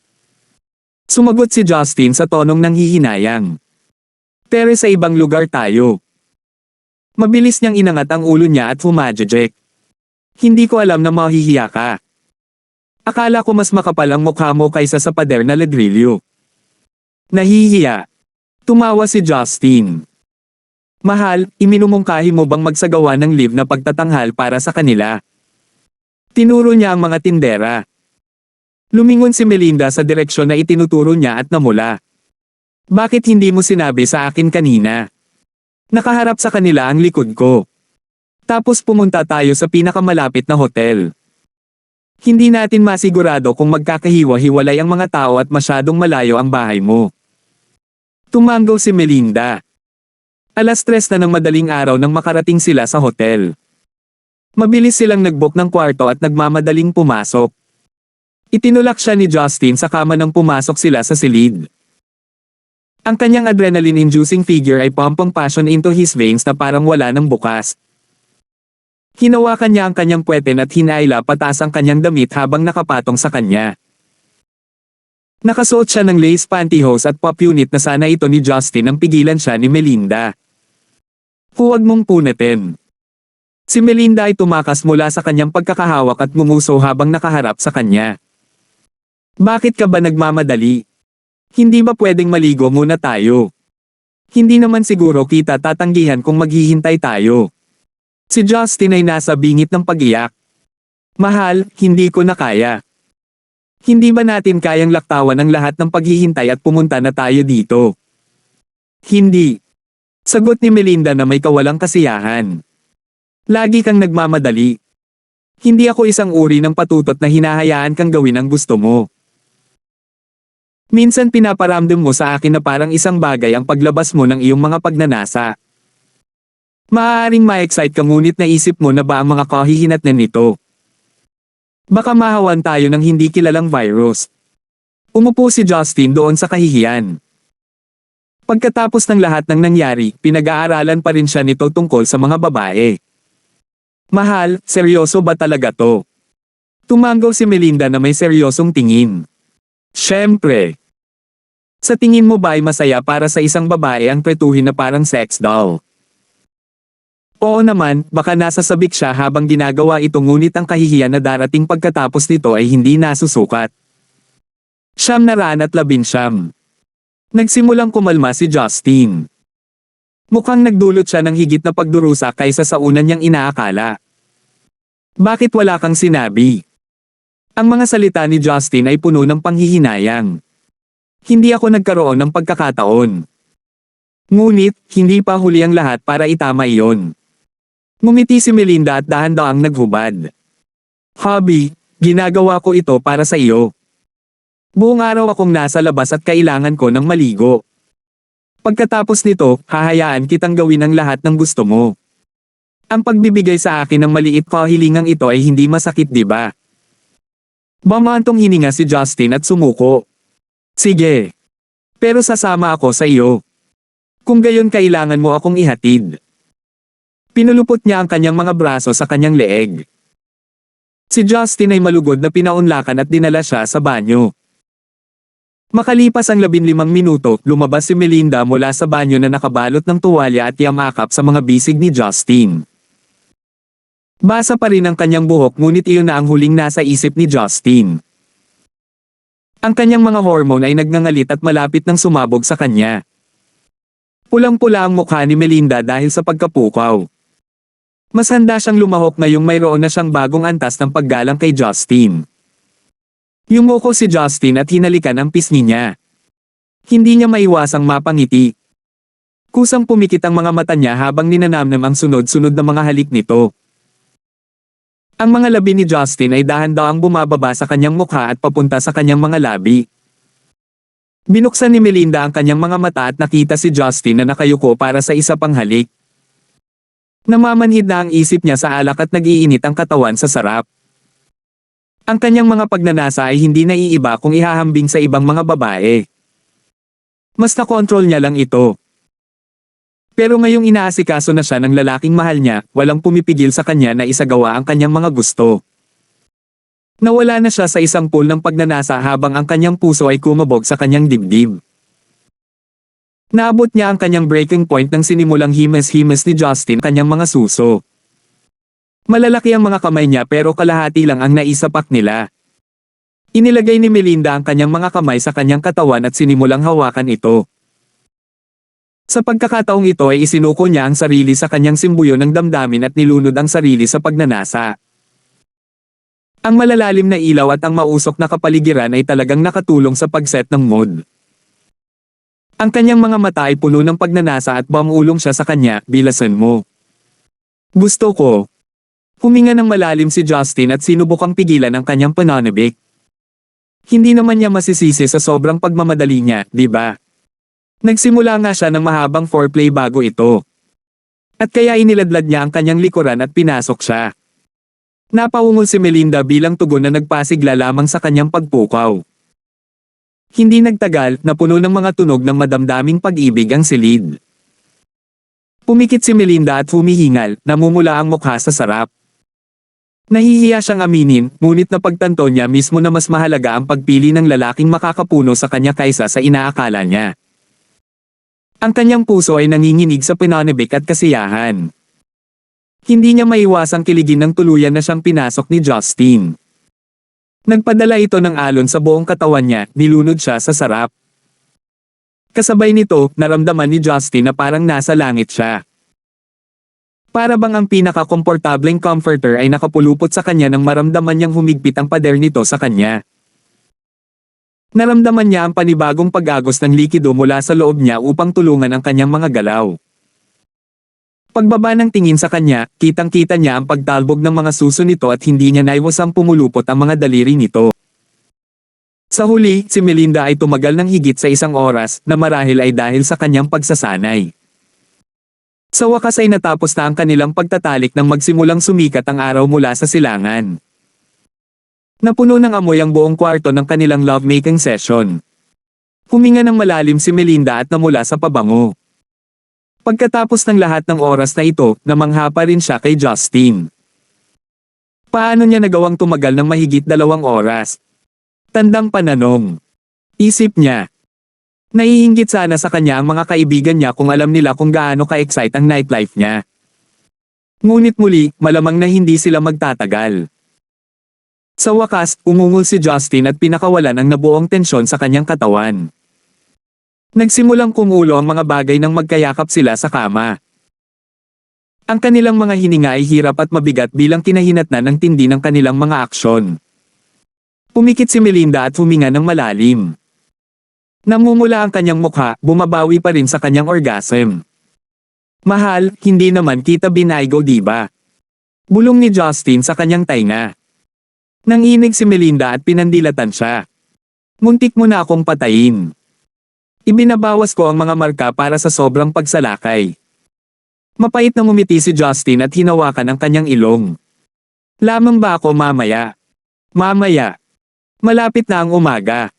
Sumagot si Justin sa tonong nanghihinayang. Pero sa ibang lugar tayo. Mabilis niyang inangat ang ulo niya at humajajek. Hindi ko alam na mahihiya ka. Akala ko mas makapal ang mukha mo kaysa sa pader na ladrilyo. Nahihiya. Tumawa si Justin. Mahal, iminumungkahi mo bang magsagawa ng live na pagtatanghal para sa kanila? Tinuro niya ang mga tindera. Lumingon si Melinda sa direksyon na itinuturo niya at namula. Bakit hindi mo sinabi sa akin kanina? Nakaharap sa kanila ang likod ko. Tapos pumunta tayo sa pinakamalapit na hotel. Hindi natin masigurado kung magkakahiwa-hiwalay ang mga tao at masyadong malayo ang bahay mo. Tumanggaw si Melinda. 3:00 na ng madaling araw nang makarating sila sa hotel. Mabilis silang nagbook ng kwarto at nagmamadaling pumasok. Itinulak siya ni Justin sa kama nang pumasok sila sa silid. Ang kanyang adrenaline-inducing figure ay pumping passion into his veins na parang wala nang bukas. Hinawakan niya ang kanyang puweten at hinaila pataas ang kanyang damit habang nakapatong sa kanya. Nakasuot siya ng lace pantyhose at pop unit na sana ito ni Justin nang pigilan siya ni Melinda. Huwag mong punatin. Si Melinda ay tumakas mula sa kanyang pagkakahawak at ngumuso habang nakaharap sa kanya. Bakit ka ba nagmamadali? Hindi ba pwedeng maligo muna tayo? Hindi naman siguro kita tatanggihan kung maghihintay tayo. Si Justin ay nasa bingit ng pag-iyak. Mahal, hindi ko na kaya. Hindi ba natin kayang laktawan ang lahat ng paghihintay at pumunta na tayo dito? Hindi. Sagot ni Melinda na may kawalang kasiyahan. Lagi kang nagmamadali. Hindi ako isang uri ng patutot na hinahayaan kang gawin ang gusto mo. Minsan pinaparamdam mo sa akin na parang isang bagay ang paglabas mo ng iyong mga pagnanasa. Maaaring ma-excite ka ngunit naisip mo na ba ang mga kahihinatnan nito? Baka mahawan tayo ng hindi kilalang virus. Umupo si Justin doon sa kahihiyan. Pagkatapos ng lahat ng nangyari, pinag-aaralan pa rin siya nito tungkol sa mga babae. Mahal, seryoso ba talaga to? Tumanggaw si Melinda na may seryosong tingin. Siyempre. Sa tingin mo ba ay masaya para sa isang babae ang pretuhin na parang sex doll? Oo naman, baka nasasabik siya habang ginagawa ito ngunit ang kahihiyan na darating pagkatapos nito ay hindi nasusukat. 19. Nagsimulang kumalma si Justin. Mukhang nagdulot siya ng higit na pagdurusa kaysa sa una niyang inaakala. Bakit wala kang sinabi? Ang mga salita ni Justin ay puno ng panghihinayang. Hindi ako nagkaroon ng pagkakataon. Ngunit, hindi pa huli ang lahat para itama iyon. Ngumiti si Melinda at dahan-daang naghubad. Hobby, ginagawa ko ito para sa iyo. Buong araw akong nasa labas at kailangan ko ng maligo. Pagkatapos nito, hahayaan kitang gawin ang lahat ng gusto mo. Ang pagbibigay sa akin ng maliit kahilingang ito ay hindi masakit, di ba? Bumantong hininga si Justin at sumuko. Sige. Pero sasama ako sa iyo. Kung gayon kailangan mo akong ihatid. Pinulupot niya ang kanyang mga braso sa kanyang leeg. Si Justin ay malugod na pinaunlakan at dinala siya sa banyo. Makalipas ang 15 minuto, lumabas si Melinda mula sa banyo na nakabalot ng tuwalya at yamakap sa mga bisig ni Justin. Basa pa rin ang kanyang buhok ngunit iyon na ang huling nasa isip ni Justin. Ang kanyang mga hormone ay nagngangalit at malapit nang sumabog sa kanya. Pulang-pula ang mukha ni Melinda dahil sa pagkapukaw. Mas handa siyang lumahok ngayong mayroon na siyang bagong antas ng paggalang kay Justin. Yumuko si Justin at hinalikan ang pisngi niya. Hindi niya maiwasang mapangiti. Kusang pumikit ang mga mata niya habang ninanamnam ang sunod-sunod na mga halik nito. Ang mga labi ni Justin ay dahan-dahang bumababa sa kanyang mukha at papunta sa kanyang mga labi. Binuksan ni Melinda ang kanyang mga mata at nakita si Justin na nakayuko para sa isa pang halik. Namamanhid na ang isip niya sa alak at nag-iinit ang katawan sa sarap. Ang kanyang mga pagnanasa ay hindi naiiba kung ihahambing sa ibang mga babae. Mas nakontrol niya lang ito. Pero ngayong inaasikaso na siya ng lalaking mahal niya, walang pumipigil sa kanya na isagawa ang kanyang mga gusto. Nawala na siya sa isang pool ng pagnanasa habang ang kanyang puso ay kumabog sa kanyang dibdib. Naabot niya ang kanyang breaking point nang sinimulang himes-himes ni Justin kanyang mga suso. Malalaki ang mga kamay niya pero kalahati lang ang naisapak nila. Inilagay ni Melinda ang kanyang mga kamay sa kanyang katawan at sinimulang hawakan ito. Sa pagkakataong ito ay isinuko niya ang sarili sa kanyang simbuyo ng damdamin at nilunod ang sarili sa pagnanasa. Ang malalalim na ilaw at ang mausok na kapaligiran ay talagang nakatulong sa pagset ng mood. Ang kanyang mga mata ay puno ng pagnanasa at bumulong siya sa kanya, bilasan mo. Gusto ko. Huminga ng malalim si Justin at sinubukang pigilan ang kanyang pananabik. Hindi naman niya masisisi sa sobrang pagmamadali niya, di ba? Nagsimula nga siya ng mahabang foreplay bago ito. At kaya iniladlad niya ang kanyang likuran at pinasok siya. Napaungol si Melinda bilang tugon na nagpasigla lamang sa kanyang pagpukaw. Hindi nagtagal, napuno ng mga tunog ng madamdaming pag-ibig ang silid. Pumikit si Melinda at humihingal, namumula ang mukha sa sarap. Nahihiya siyang aminin, ngunit napagtanto niya mismo na mas mahalaga ang pagpili ng lalaking makakapuno sa kanya kaysa sa inaakala niya. Ang kanyang puso ay nanginginig sa pananabik at kasiyahan. Hindi niya maiwasang kiligin ng tuluyan na siyang pinasok ni Justin. Nagpadala ito ng alon sa buong katawan niya, nilunod siya sa sarap. Kasabay nito, naramdaman ni Justin na parang nasa langit siya. Para bang ang pinaka-komportableng comforter ay nakapulupot sa kanya nang maramdaman niyang humigpit ang pader nito sa kanya. Naramdaman niya ang panibagong pag-agos ng likido mula sa loob niya upang tulungan ang kanyang mga galaw. Pagbaba ng tingin sa kanya, kitang-kita niya ang pagtalbog ng mga suso nito at hindi niya naiwasang pumulupot ang mga daliri nito. Sa huli, si Melinda ay tumagal ng higit sa 1 oras na marahil ay dahil sa kanyang pagsasanay. Sa wakas ay natapos na ang kanilang pagtatalik nang magsimulang sumikat ang araw mula sa silangan. Napuno ng amoy ang buong kwarto ng kanilang lovemaking session. Huminga ng malalim si Melinda at namula sa pabango. Pagkatapos ng lahat ng oras na ito, namangha pa rin siya kay Justin. Paano niya nagawang tumagal ng mahigit 2 oras? Tandang pananong. Isip niya. Naiinggit sana sa kanya ang mga kaibigan niya kung alam nila kung gaano ka-excite ang nightlife niya. Ngunit muli, malamang na hindi sila magtatagal. Sa wakas, umungol si Justin at pinakawalan ang nabuong tensyon sa kanyang katawan. Nagsimulang kumulo ang mga bagay nang magkayakap sila sa kama. Ang kanilang mga hininga ay hirap at mabigat bilang kinahinatnan ng tindi ng kanilang mga aksyon. Pumikit si Melinda at huminga ng malalim. Namumula ang kanyang mukha, bumabawi pa rin sa kanyang orgasm. Mahal, hindi naman kita binaygo diba? Bulong ni Justin sa kanyang tainga. Nanginig si Melinda at pinandilatan siya. Muntik mo na akong patayin. Ibinabawas ko ang mga marka para sa sobrang pagsalakay. Mapait na ngumiti si Justin at hinawakan ang kanyang ilong. Lamang ba ako mamaya? Mamaya. Malapit na ang umaga.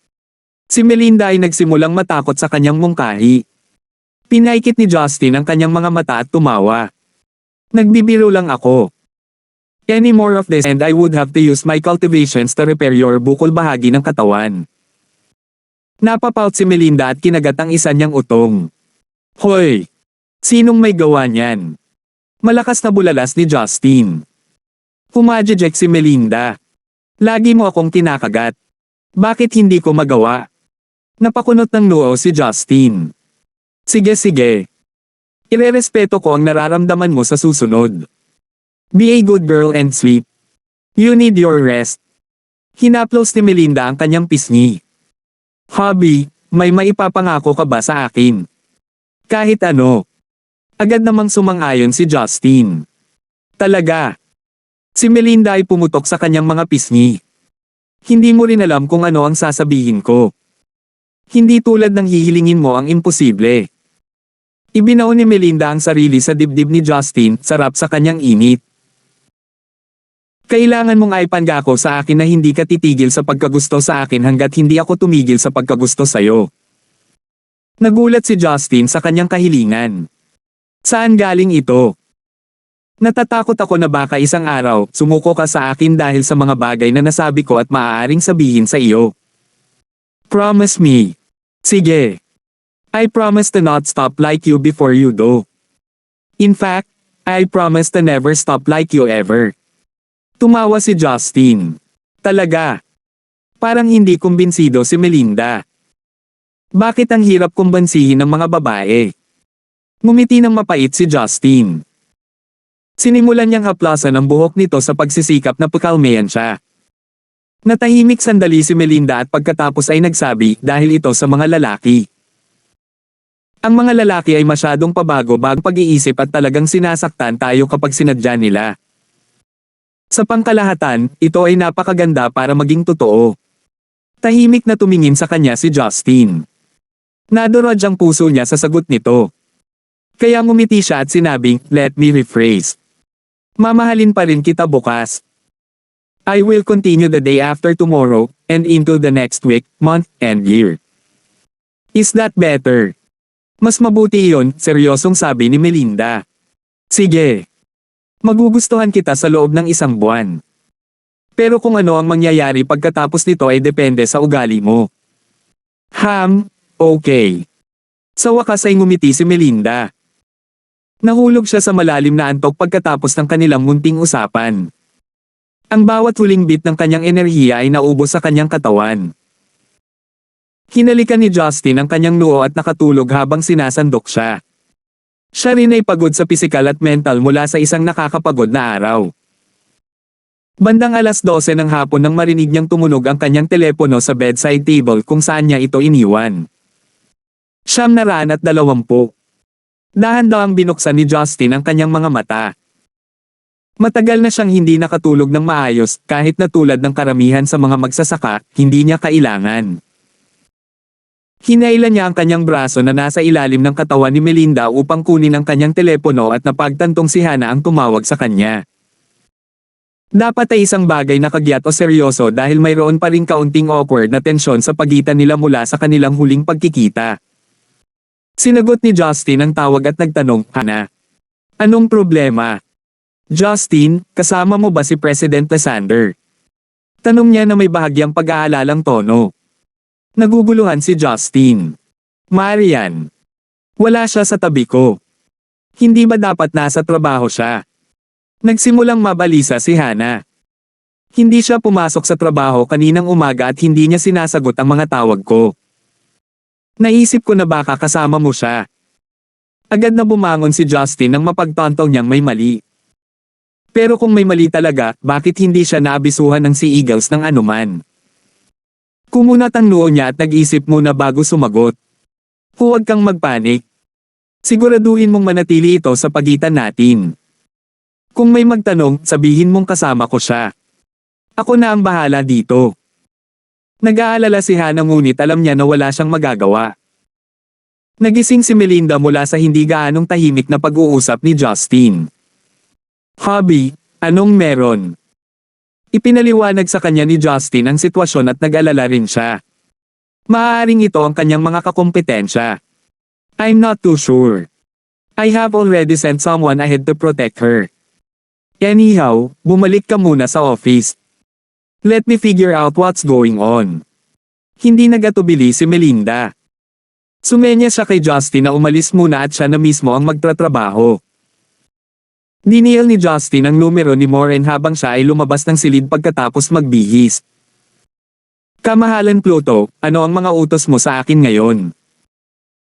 Si Melinda ay nagsimulang matakot sa kanyang mungkahi. Pinaikit ni Justin ang kanyang mga mata at tumawa. Nagbibiro lang ako. Any more of this and I would have to use my cultivations to repair your bukol bahagi ng katawan. Napapout si Melinda at kinagat ang isa niyang utong. Hoy! Sinong may gawa niyan? Malakas na bulalas ni Justin. Pumadjejek si Melinda. Lagi mo akong kinakagat. Bakit hindi ko magawa? Napakunot ng noo si Justin. Sige. Irerespeto ko ang nararamdaman mo sa susunod. Be a good girl and sleep. You need your rest. Hinaplos ni Melinda ang kanyang pisngi. Hobby, may maipapangako ka ba sa akin? Kahit ano. Agad namang sumang-ayon si Justin. Talaga. Si Melinda ay pumutok sa kanyang mga pisngi. Hindi mo rin alam kung ano ang sasabihin ko. Hindi tulad ng hihilingin mo ang imposible. Ibinaon ni Melinda ang sarili sa dibdib ni Justin, sarap sa kanyang init. Kailangan mong aipangako sa akin na hindi ka titigil sa pagkagusto sa akin hanggat hindi ako tumigil sa pagkagusto sa'yo. Nagulat si Justin sa kanyang kahilingan. Saan galing ito? Natatakot ako na baka isang araw, sumuko ka sa akin dahil sa mga bagay na nasabi ko at maaaring sabihin sa iyo. Promise me. Sige. I promise to not stop like you before you do. In fact, I promise to never stop like you ever. Tumawa si Justin. Talaga. Parang hindi kumbinsido si Melinda. Bakit ang hirap kumbansihin ng mga babae? Ngumiti ng mapait si Justin. Sinimulan niyang haplasan ang buhok nito sa pagsisikap na pakalmayan siya. Natahimik sandali si Melinda at pagkatapos ay nagsabi dahil ito sa mga lalaki. Ang mga lalaki ay masyadong pabago-bago pag-iisip at talagang sinasaktan tayo kapag sinadya nila. Sa pangkalahatan, ito ay napakaganda para maging totoo. Tahimik na tumingin sa kanya si Justin. Nadurog ang puso niya sa sagot nito. Kaya ngumiti siya at sinabing, let me rephrase. Mamahalin pa rin kita bukas. I will continue the day after tomorrow, and into the next week, month, and year. Is that better? Mas mabuti iyon, seryosong sabi ni Melinda. Sige. Magugustuhan kita sa loob ng isang buwan. Pero kung ano ang mangyayari pagkatapos nito ay depende sa ugali mo. Okay. Sa wakas ay ngumiti si Melinda. Nahulog siya sa malalim na antok pagkatapos ng kanilang munting usapan. Ang bawat huling bit ng kanyang enerhiya ay naubos sa kanyang katawan. Hinalikan ni Justin ang kanyang noo at nakatulog habang sinasandok siya. Siya rin ay pagod sa pisikal at mental mula sa isang nakakapagod na araw. Bandang 12:00 ng hapon nang marinig niyang tumunog ang kanyang telepono sa bedside table kung saan niya ito iniwan. 9:20. Dahan-dahang binuksan ni Justin ang kanyang mga mata. Matagal na siyang hindi nakatulog ng maayos kahit na tulad ng karamihan sa mga magsasaka, hindi niya kailangan. Hinailan niya ang kanyang braso na nasa ilalim ng katawan ni Melinda upang kunin ang kanyang telepono at napagtantong si Hana ang tumawag sa kanya. Dapat ay isang bagay na kagyat o seryoso dahil mayroon pa rin kaunting awkward na tensyon sa pagitan nila mula sa kanilang huling pagkikita. Sinagot ni Justin ang tawag at nagtanong, Hana. Anong problema? Justin, kasama mo ba si President Lysander? Tanong niya na may bahagyang pag-aalalang tono. Naguguluhan si Justin. Marian. Wala siya sa tabi ko. Hindi ba dapat nasa trabaho siya? Nagsimulang mabalisa si Hana. Hindi siya pumasok sa trabaho kaninang umaga at hindi niya sinasagot ang mga tawag ko. Naisip ko na baka kasama mo siya. Agad na bumangon si Justin nang mapagtantong niyang may mali. Pero kung may mali talaga, bakit hindi siya naabisuhan ng Sea Eagles ng anuman? Kumunat ang noo niya at nag-isip muna bago sumagot. Huwag kang magpanik. Siguraduhin mong manatili ito sa pagitan natin. Kung may magtanong, sabihin mong kasama ko siya. Ako na ang bahala dito. Nag-aalala si Hana ngunit alam niya na wala siyang magagawa. Nagising si Melinda mula sa hindi gaanong tahimik na pag-uusap ni Justin. Hobby, anong meron? Ipinaliwanag sa kanya ni Justin ang sitwasyon at nag-alala rin siya. Maaaring ito ang kanyang mga kakumpetensya. I'm not too sure. I have already sent someone ahead to protect her. Anyhow, bumalik ka muna sa office. Let me figure out what's going on. Hindi nagatubili si Melinda. Sumenya siya kay Justin na umalis muna at siya na mismo ang magtratrabaho. Dinial ni Justin ang numero ni Moren habang siya ay lumabas ng silid pagkatapos magbihis. Kamahalan Pluto, ano ang mga utos mo sa akin ngayon?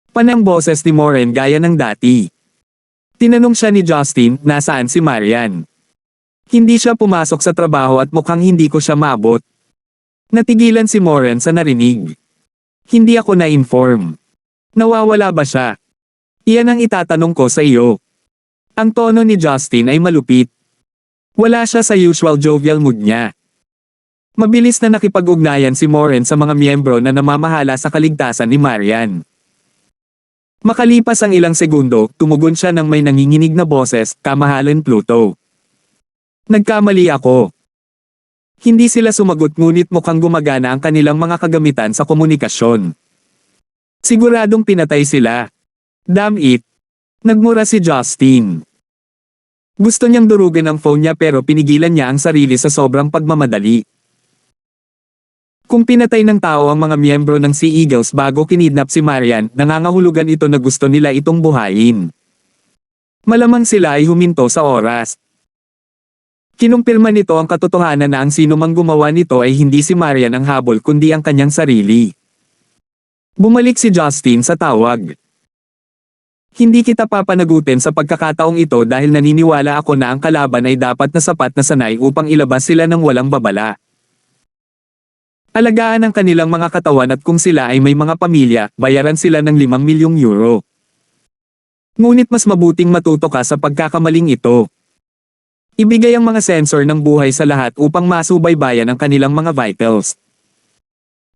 Panang boses ni Moren gaya ng dati. Tinanong siya ni Justin, nasaan si Marian? Hindi siya pumasok sa trabaho at mukhang hindi ko siya maabot. Natigilan si Moren sa narinig. Hindi ako na-inform. Nawawala ba siya? Iyan ang itatanong ko sa iyo. Ang tono ni Justin ay malupit. Wala siya sa usual jovial mood niya. Mabilis na nakipag-ugnayan si Moren sa mga miyembro na namamahala sa kaligtasan ni Marian. Makalipas ang ilang segundo, tumugon siya ng may nanginginig na boses, kamahalan Pluto. Nagkamali ako. Hindi sila sumagot ngunit mukhang gumagana ang kanilang mga kagamitan sa komunikasyon. Siguradong pinatay sila. Damn it. Nagmura si Justin. Gusto niyang durugin ang phone niya pero pinigilan niya ang sarili sa sobrang pagmamadali. Kung pinatay ng tao ang mga miyembro ng Sea Eagles bago kinidnap si Marian, nangangahulugan ito na gusto nila itong buhayin. Malamang sila ay huminto sa oras. Kinumpirma nito ang katotohanan na ang sinumang gumawa nito ay hindi si Marian ang habol kundi ang kanyang sarili. Bumalik si Justin sa tawag. Hindi kita papanagutin sa pagkakataong ito dahil naniniwala ako na ang kalaban ay dapat na sapat na sanay upang ilabas sila ng walang babala. Alagaan ang kanilang mga katawan at kung sila ay may mga pamilya, bayaran sila ng 5 milyong euro. Ngunit mas mabuting matuto ka sa pagkakamaling ito. Ibigay ang mga sensor ng buhay sa lahat upang masubaybayan ang kanilang mga vitals.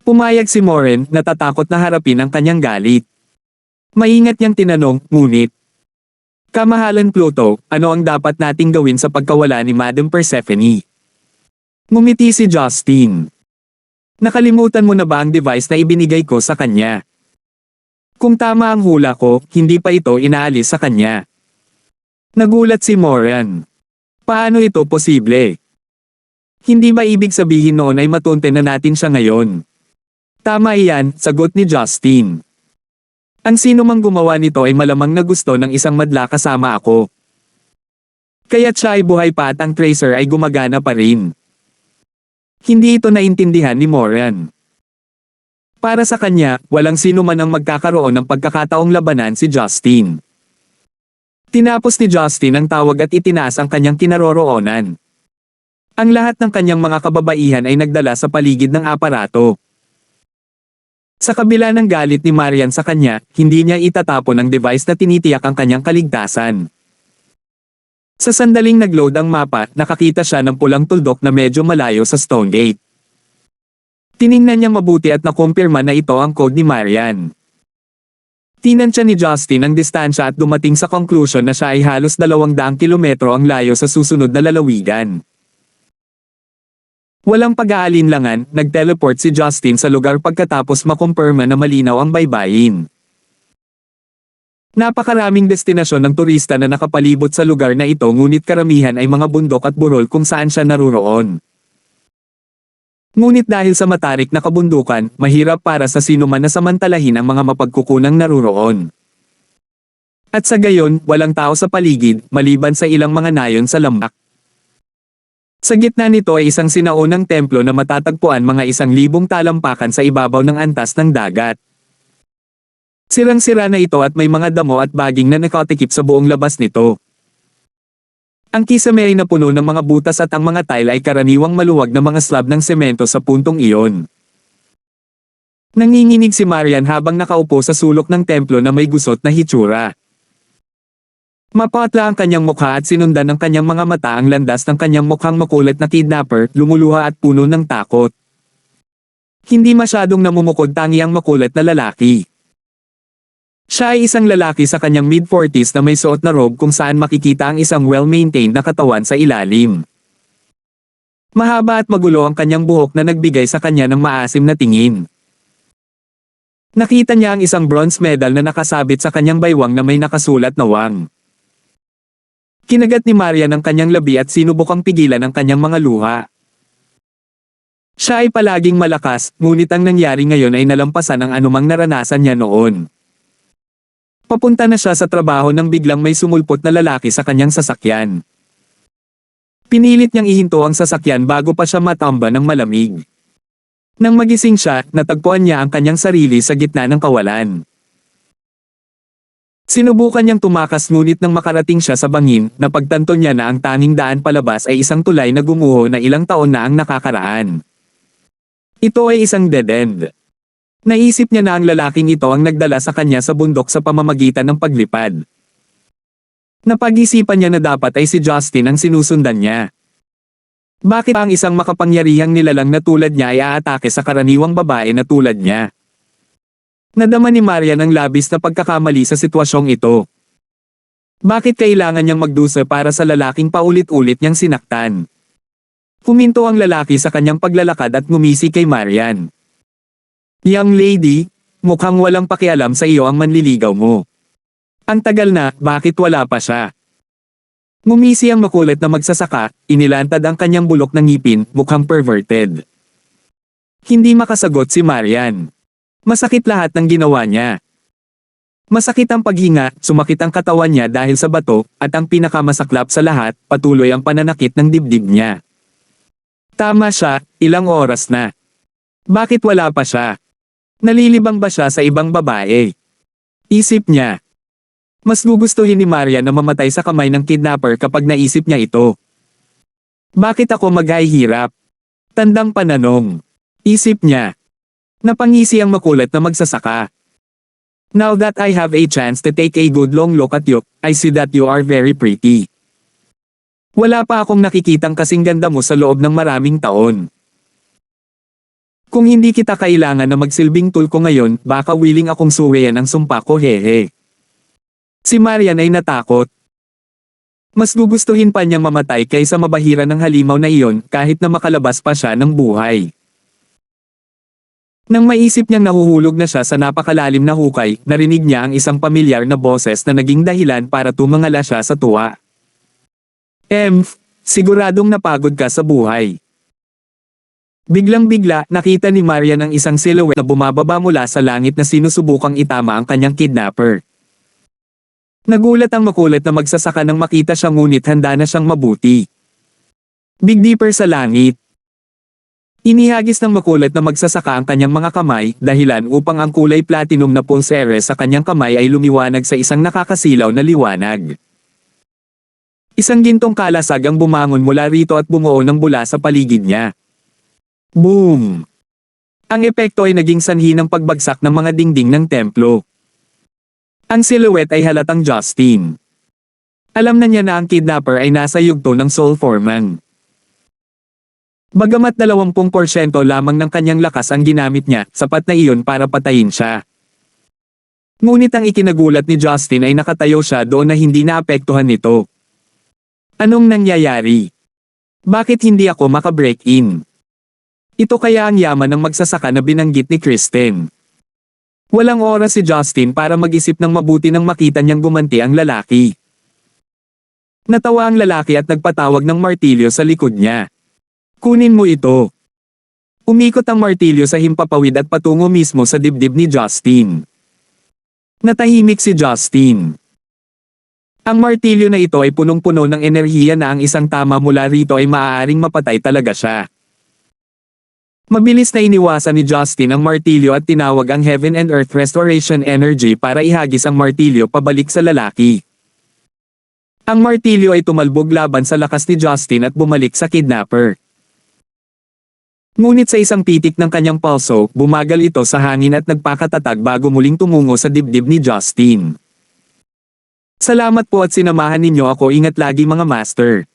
Pumayag si Moren, natatakot na harapin ang kanyang galit. Maingat niyang tinanong, ngunit, kamahalan Pluto, ano ang dapat nating gawin sa pagkawala ni Madam Persephone? Ngumiti si Justin. Nakalimutan mo na ba ang device na ibinigay ko sa kanya? Kung tama ang hula ko, hindi pa ito inaalis sa kanya. Nagulat si Moren. Paano ito posible? Hindi ba ibig sabihin noon ay matunte na natin siya ngayon? Tama iyan, sagot ni Justin. Ang sino mang gumawa nito ay malamang na gusto ng isang madla kasama ako. Kaya't siya ay buhay pa at ang tracer ay gumagana pa rin. Hindi ito naintindihan ni Moren. Para sa kanya, walang sino man ang magkakaroon ng pagkakataong labanan si Justin. Tinapos ni Justin ang tawag at itinaas ang kanyang kinaroroonan. Ang lahat ng kanyang mga kababaihan ay nagdala sa paligid ng aparato. Sa kabila ng galit ni Marian sa kanya, hindi niya itatapon ang device na tinitiyak ang kanyang kaligtasan. Sa sandaling nag-load ang mapa, nakakita siya ng pulang tuldok na medyo malayo sa Stone Gate. Tiningnan niyang mabuti at nakumpirma na ito ang code ni Marian. Tinansya ni Justin ang distansya at dumating sa conclusion na siya ay halos 200 kilometro ang layo sa susunod na lalawigan. Walang pag-aalinlangan, nag-teleport si Justin sa lugar pagkatapos makumpirma na malinaw ang baybayin. Napakaraming destinasyon ng turista na nakapalibot sa lugar na ito ngunit karamihan ay mga bundok at burol kung saan siya naruroon. Ngunit dahil sa matarik na kabundukan, mahirap para sa sino man na samantalahin ang mga mapagkukunang naruroon. At sa gayon, walang tao sa paligid, maliban sa ilang mga nayon sa lambak. Sa gitna nito ay isang sinaunang templo na matatagpuan mga 1,000 talampakan sa ibabaw ng antas ng dagat. Sirang-sira na ito at may mga damo at baging na nakatikip sa buong labas nito. Ang kisame ay napuno ng mga butas at ang mga tile ay karaniwang maluwag na mga slab ng semento sa puntong iyon. Nanginginig si Marian habang nakaupo sa sulok ng templo na may gusot na hitsura. Mapatla ang kanyang mukha at sinundan ng kanyang mga mata ang landas ng kanyang mukhang makulit na kidnapper, lumuluha at puno ng takot. Hindi masyadong namumukod tangi ang makulit na lalaki. Siya ay isang lalaki sa kanyang mid-40s na may suot na robe kung saan makikita ang isang well-maintained na katawan sa ilalim. Mahaba at magulo ang kanyang buhok na nagbigay sa kanya ng maasim na tingin. Nakita niya ang isang bronze medal na nakasabit sa kanyang baywang na may nakasulat na Wang. Kinagat ni Marian ang kanyang labi at sinubukang pigilan ang kanyang mga luha. Siya ay palaging malakas, ngunit ang nangyari ngayon ay nalampasan ang anumang naranasan niya noon. Papunta na siya sa trabaho nang biglang may sumulpot na lalaki sa kanyang sasakyan. Pinilit niyang ihinto ang sasakyan bago pa siya matamba ng malamig. Nang magising siya, natagpuan niya ang kanyang sarili sa gitna ng kawalan. Sinubukan niyang tumakas ngunit nang makarating siya sa bangin, napagtanto niya na ang tanging daan palabas ay isang tulay na gumuho na ilang taon na ang nakakaraan. Ito ay isang dead end. Naisip niya na ang lalaking ito ang nagdala sa kanya sa bundok sa pamamagitan ng paglipad. Napag-isipan niya na dapat ay si Justin ang sinusundan niya. Bakit ang isang makapangyarihang nilalang na tulad niya ay aatake sa karaniwang babae na tulad niya? Nadama ni Marian ang labis na pagkakamali sa sitwasyong ito. Bakit kailangan niyang magdusa para sa lalaking paulit-ulit niyang sinaktan? Huminto ang lalaki sa kanyang paglalakad at ngumisi kay Marian. Young lady, mukhang walang pakialam sa iyo ang manliligaw mo. Ang tagal na, bakit wala pa siya? Ngumisi ang makulit na magsasaka, inilantad ang kanyang bulok ng ngipin, mukhang perverted. Hindi makasagot si Marian. Masakit lahat ng ginawa niya. Masakit ang paghinga, sumakit ang katawan niya dahil sa bato, at ang pinakamasaklap sa lahat, patuloy ang pananakit ng dibdib niya. Tama siya, ilang oras na. Bakit wala pa siya? Nalilibang ba siya sa ibang babae? Isip niya. Mas gugustuhin ni Marian na mamatay sa kamay ng kidnapper kapag naisip niya ito. Bakit ako maghihirap? Tandang pananong. Isip niya. Napangisi ang makulit na magsasaka. Now that I have a chance to take a good long look at you, I see that you are very pretty. Wala pa akong nakikitang kasing ganda mo sa loob ng maraming taon. Kung hindi kita kailangan na magsilbing tool ko ngayon, baka willing akong suwayan ang sumpa ko, hehe. Si Marian ay natakot. Mas gugustuhin pa niyang mamatay kaysa mabahira ng halimaw na iyon kahit na makalabas pa siya ng buhay. Nang maisip niyang nahuhulog na siya sa napakalalim na hukay, narinig niya ang isang pamilyar na boses na naging dahilan para tumangala siya sa tuwa. Siguradong napagod ka sa buhay. Biglang-bigla, nakita ni Marian ang isang silhouette na bumababa mula sa langit na sinusubukang itama ang kanyang kidnapper. Nagulat ang makulit na magsasaka nang makita siya ngunit handa na siyang mabuti. Big Dipper sa langit. Inihagis ng makulit na magsasaka ang kanyang mga kamay, dahilan upang ang kulay platinum na pulsere sa kanyang kamay ay lumiwanag sa isang nakakasilaw na liwanag. Isang gintong kalasag ang bumangon mula rito at bumuo ng bula sa paligid niya. Boom! Ang epekto ay naging sanhi ng pagbagsak ng mga dingding ng templo. Ang silhouette ay halatang Justin. Alam na niya na ang kidnapper ay nasa yugto ng Soul Foreman. Bagamat 20% lamang ng kanyang lakas ang ginamit niya, sapat na iyon para patayin siya. Ngunit ang ikinagulat ni Justin ay nakatayo siya doon na hindi naapektuhan nito. Anong nangyayari? Bakit hindi ako makabreak in? Ito kaya ang yaman ng magsasaka na binanggit ni Kristen. Walang oras si Justin para mag-isip ng mabuti nang makita niyang gumanti ang lalaki. Natawa ang lalaki at nagpatawag ng martilyo sa likod niya. Kunin mo ito. Umikot ang martilyo sa himpapawid at patungo mismo sa dibdib ni Justin. Natahimik si Justin. Ang martilyo na ito ay punong-puno ng enerhiya na ang isang tama mula rito ay maaaring mapatay talaga siya. Mabilis na iniwasan ni Justin ang martilyo at tinawag ang Heaven and Earth Restoration Energy para ihagis ang martilyo pabalik sa lalaki. Ang martilyo ay tumalbog laban sa lakas ni Justin at bumalik sa kidnapper. Ngunit sa isang pitik ng kanyang pulso, bumagal ito sa hangin at nagpakatatag bago muling tumungo sa dibdib ni Justin. Salamat po at sinamahan ninyo ako, ingat lagi mga master.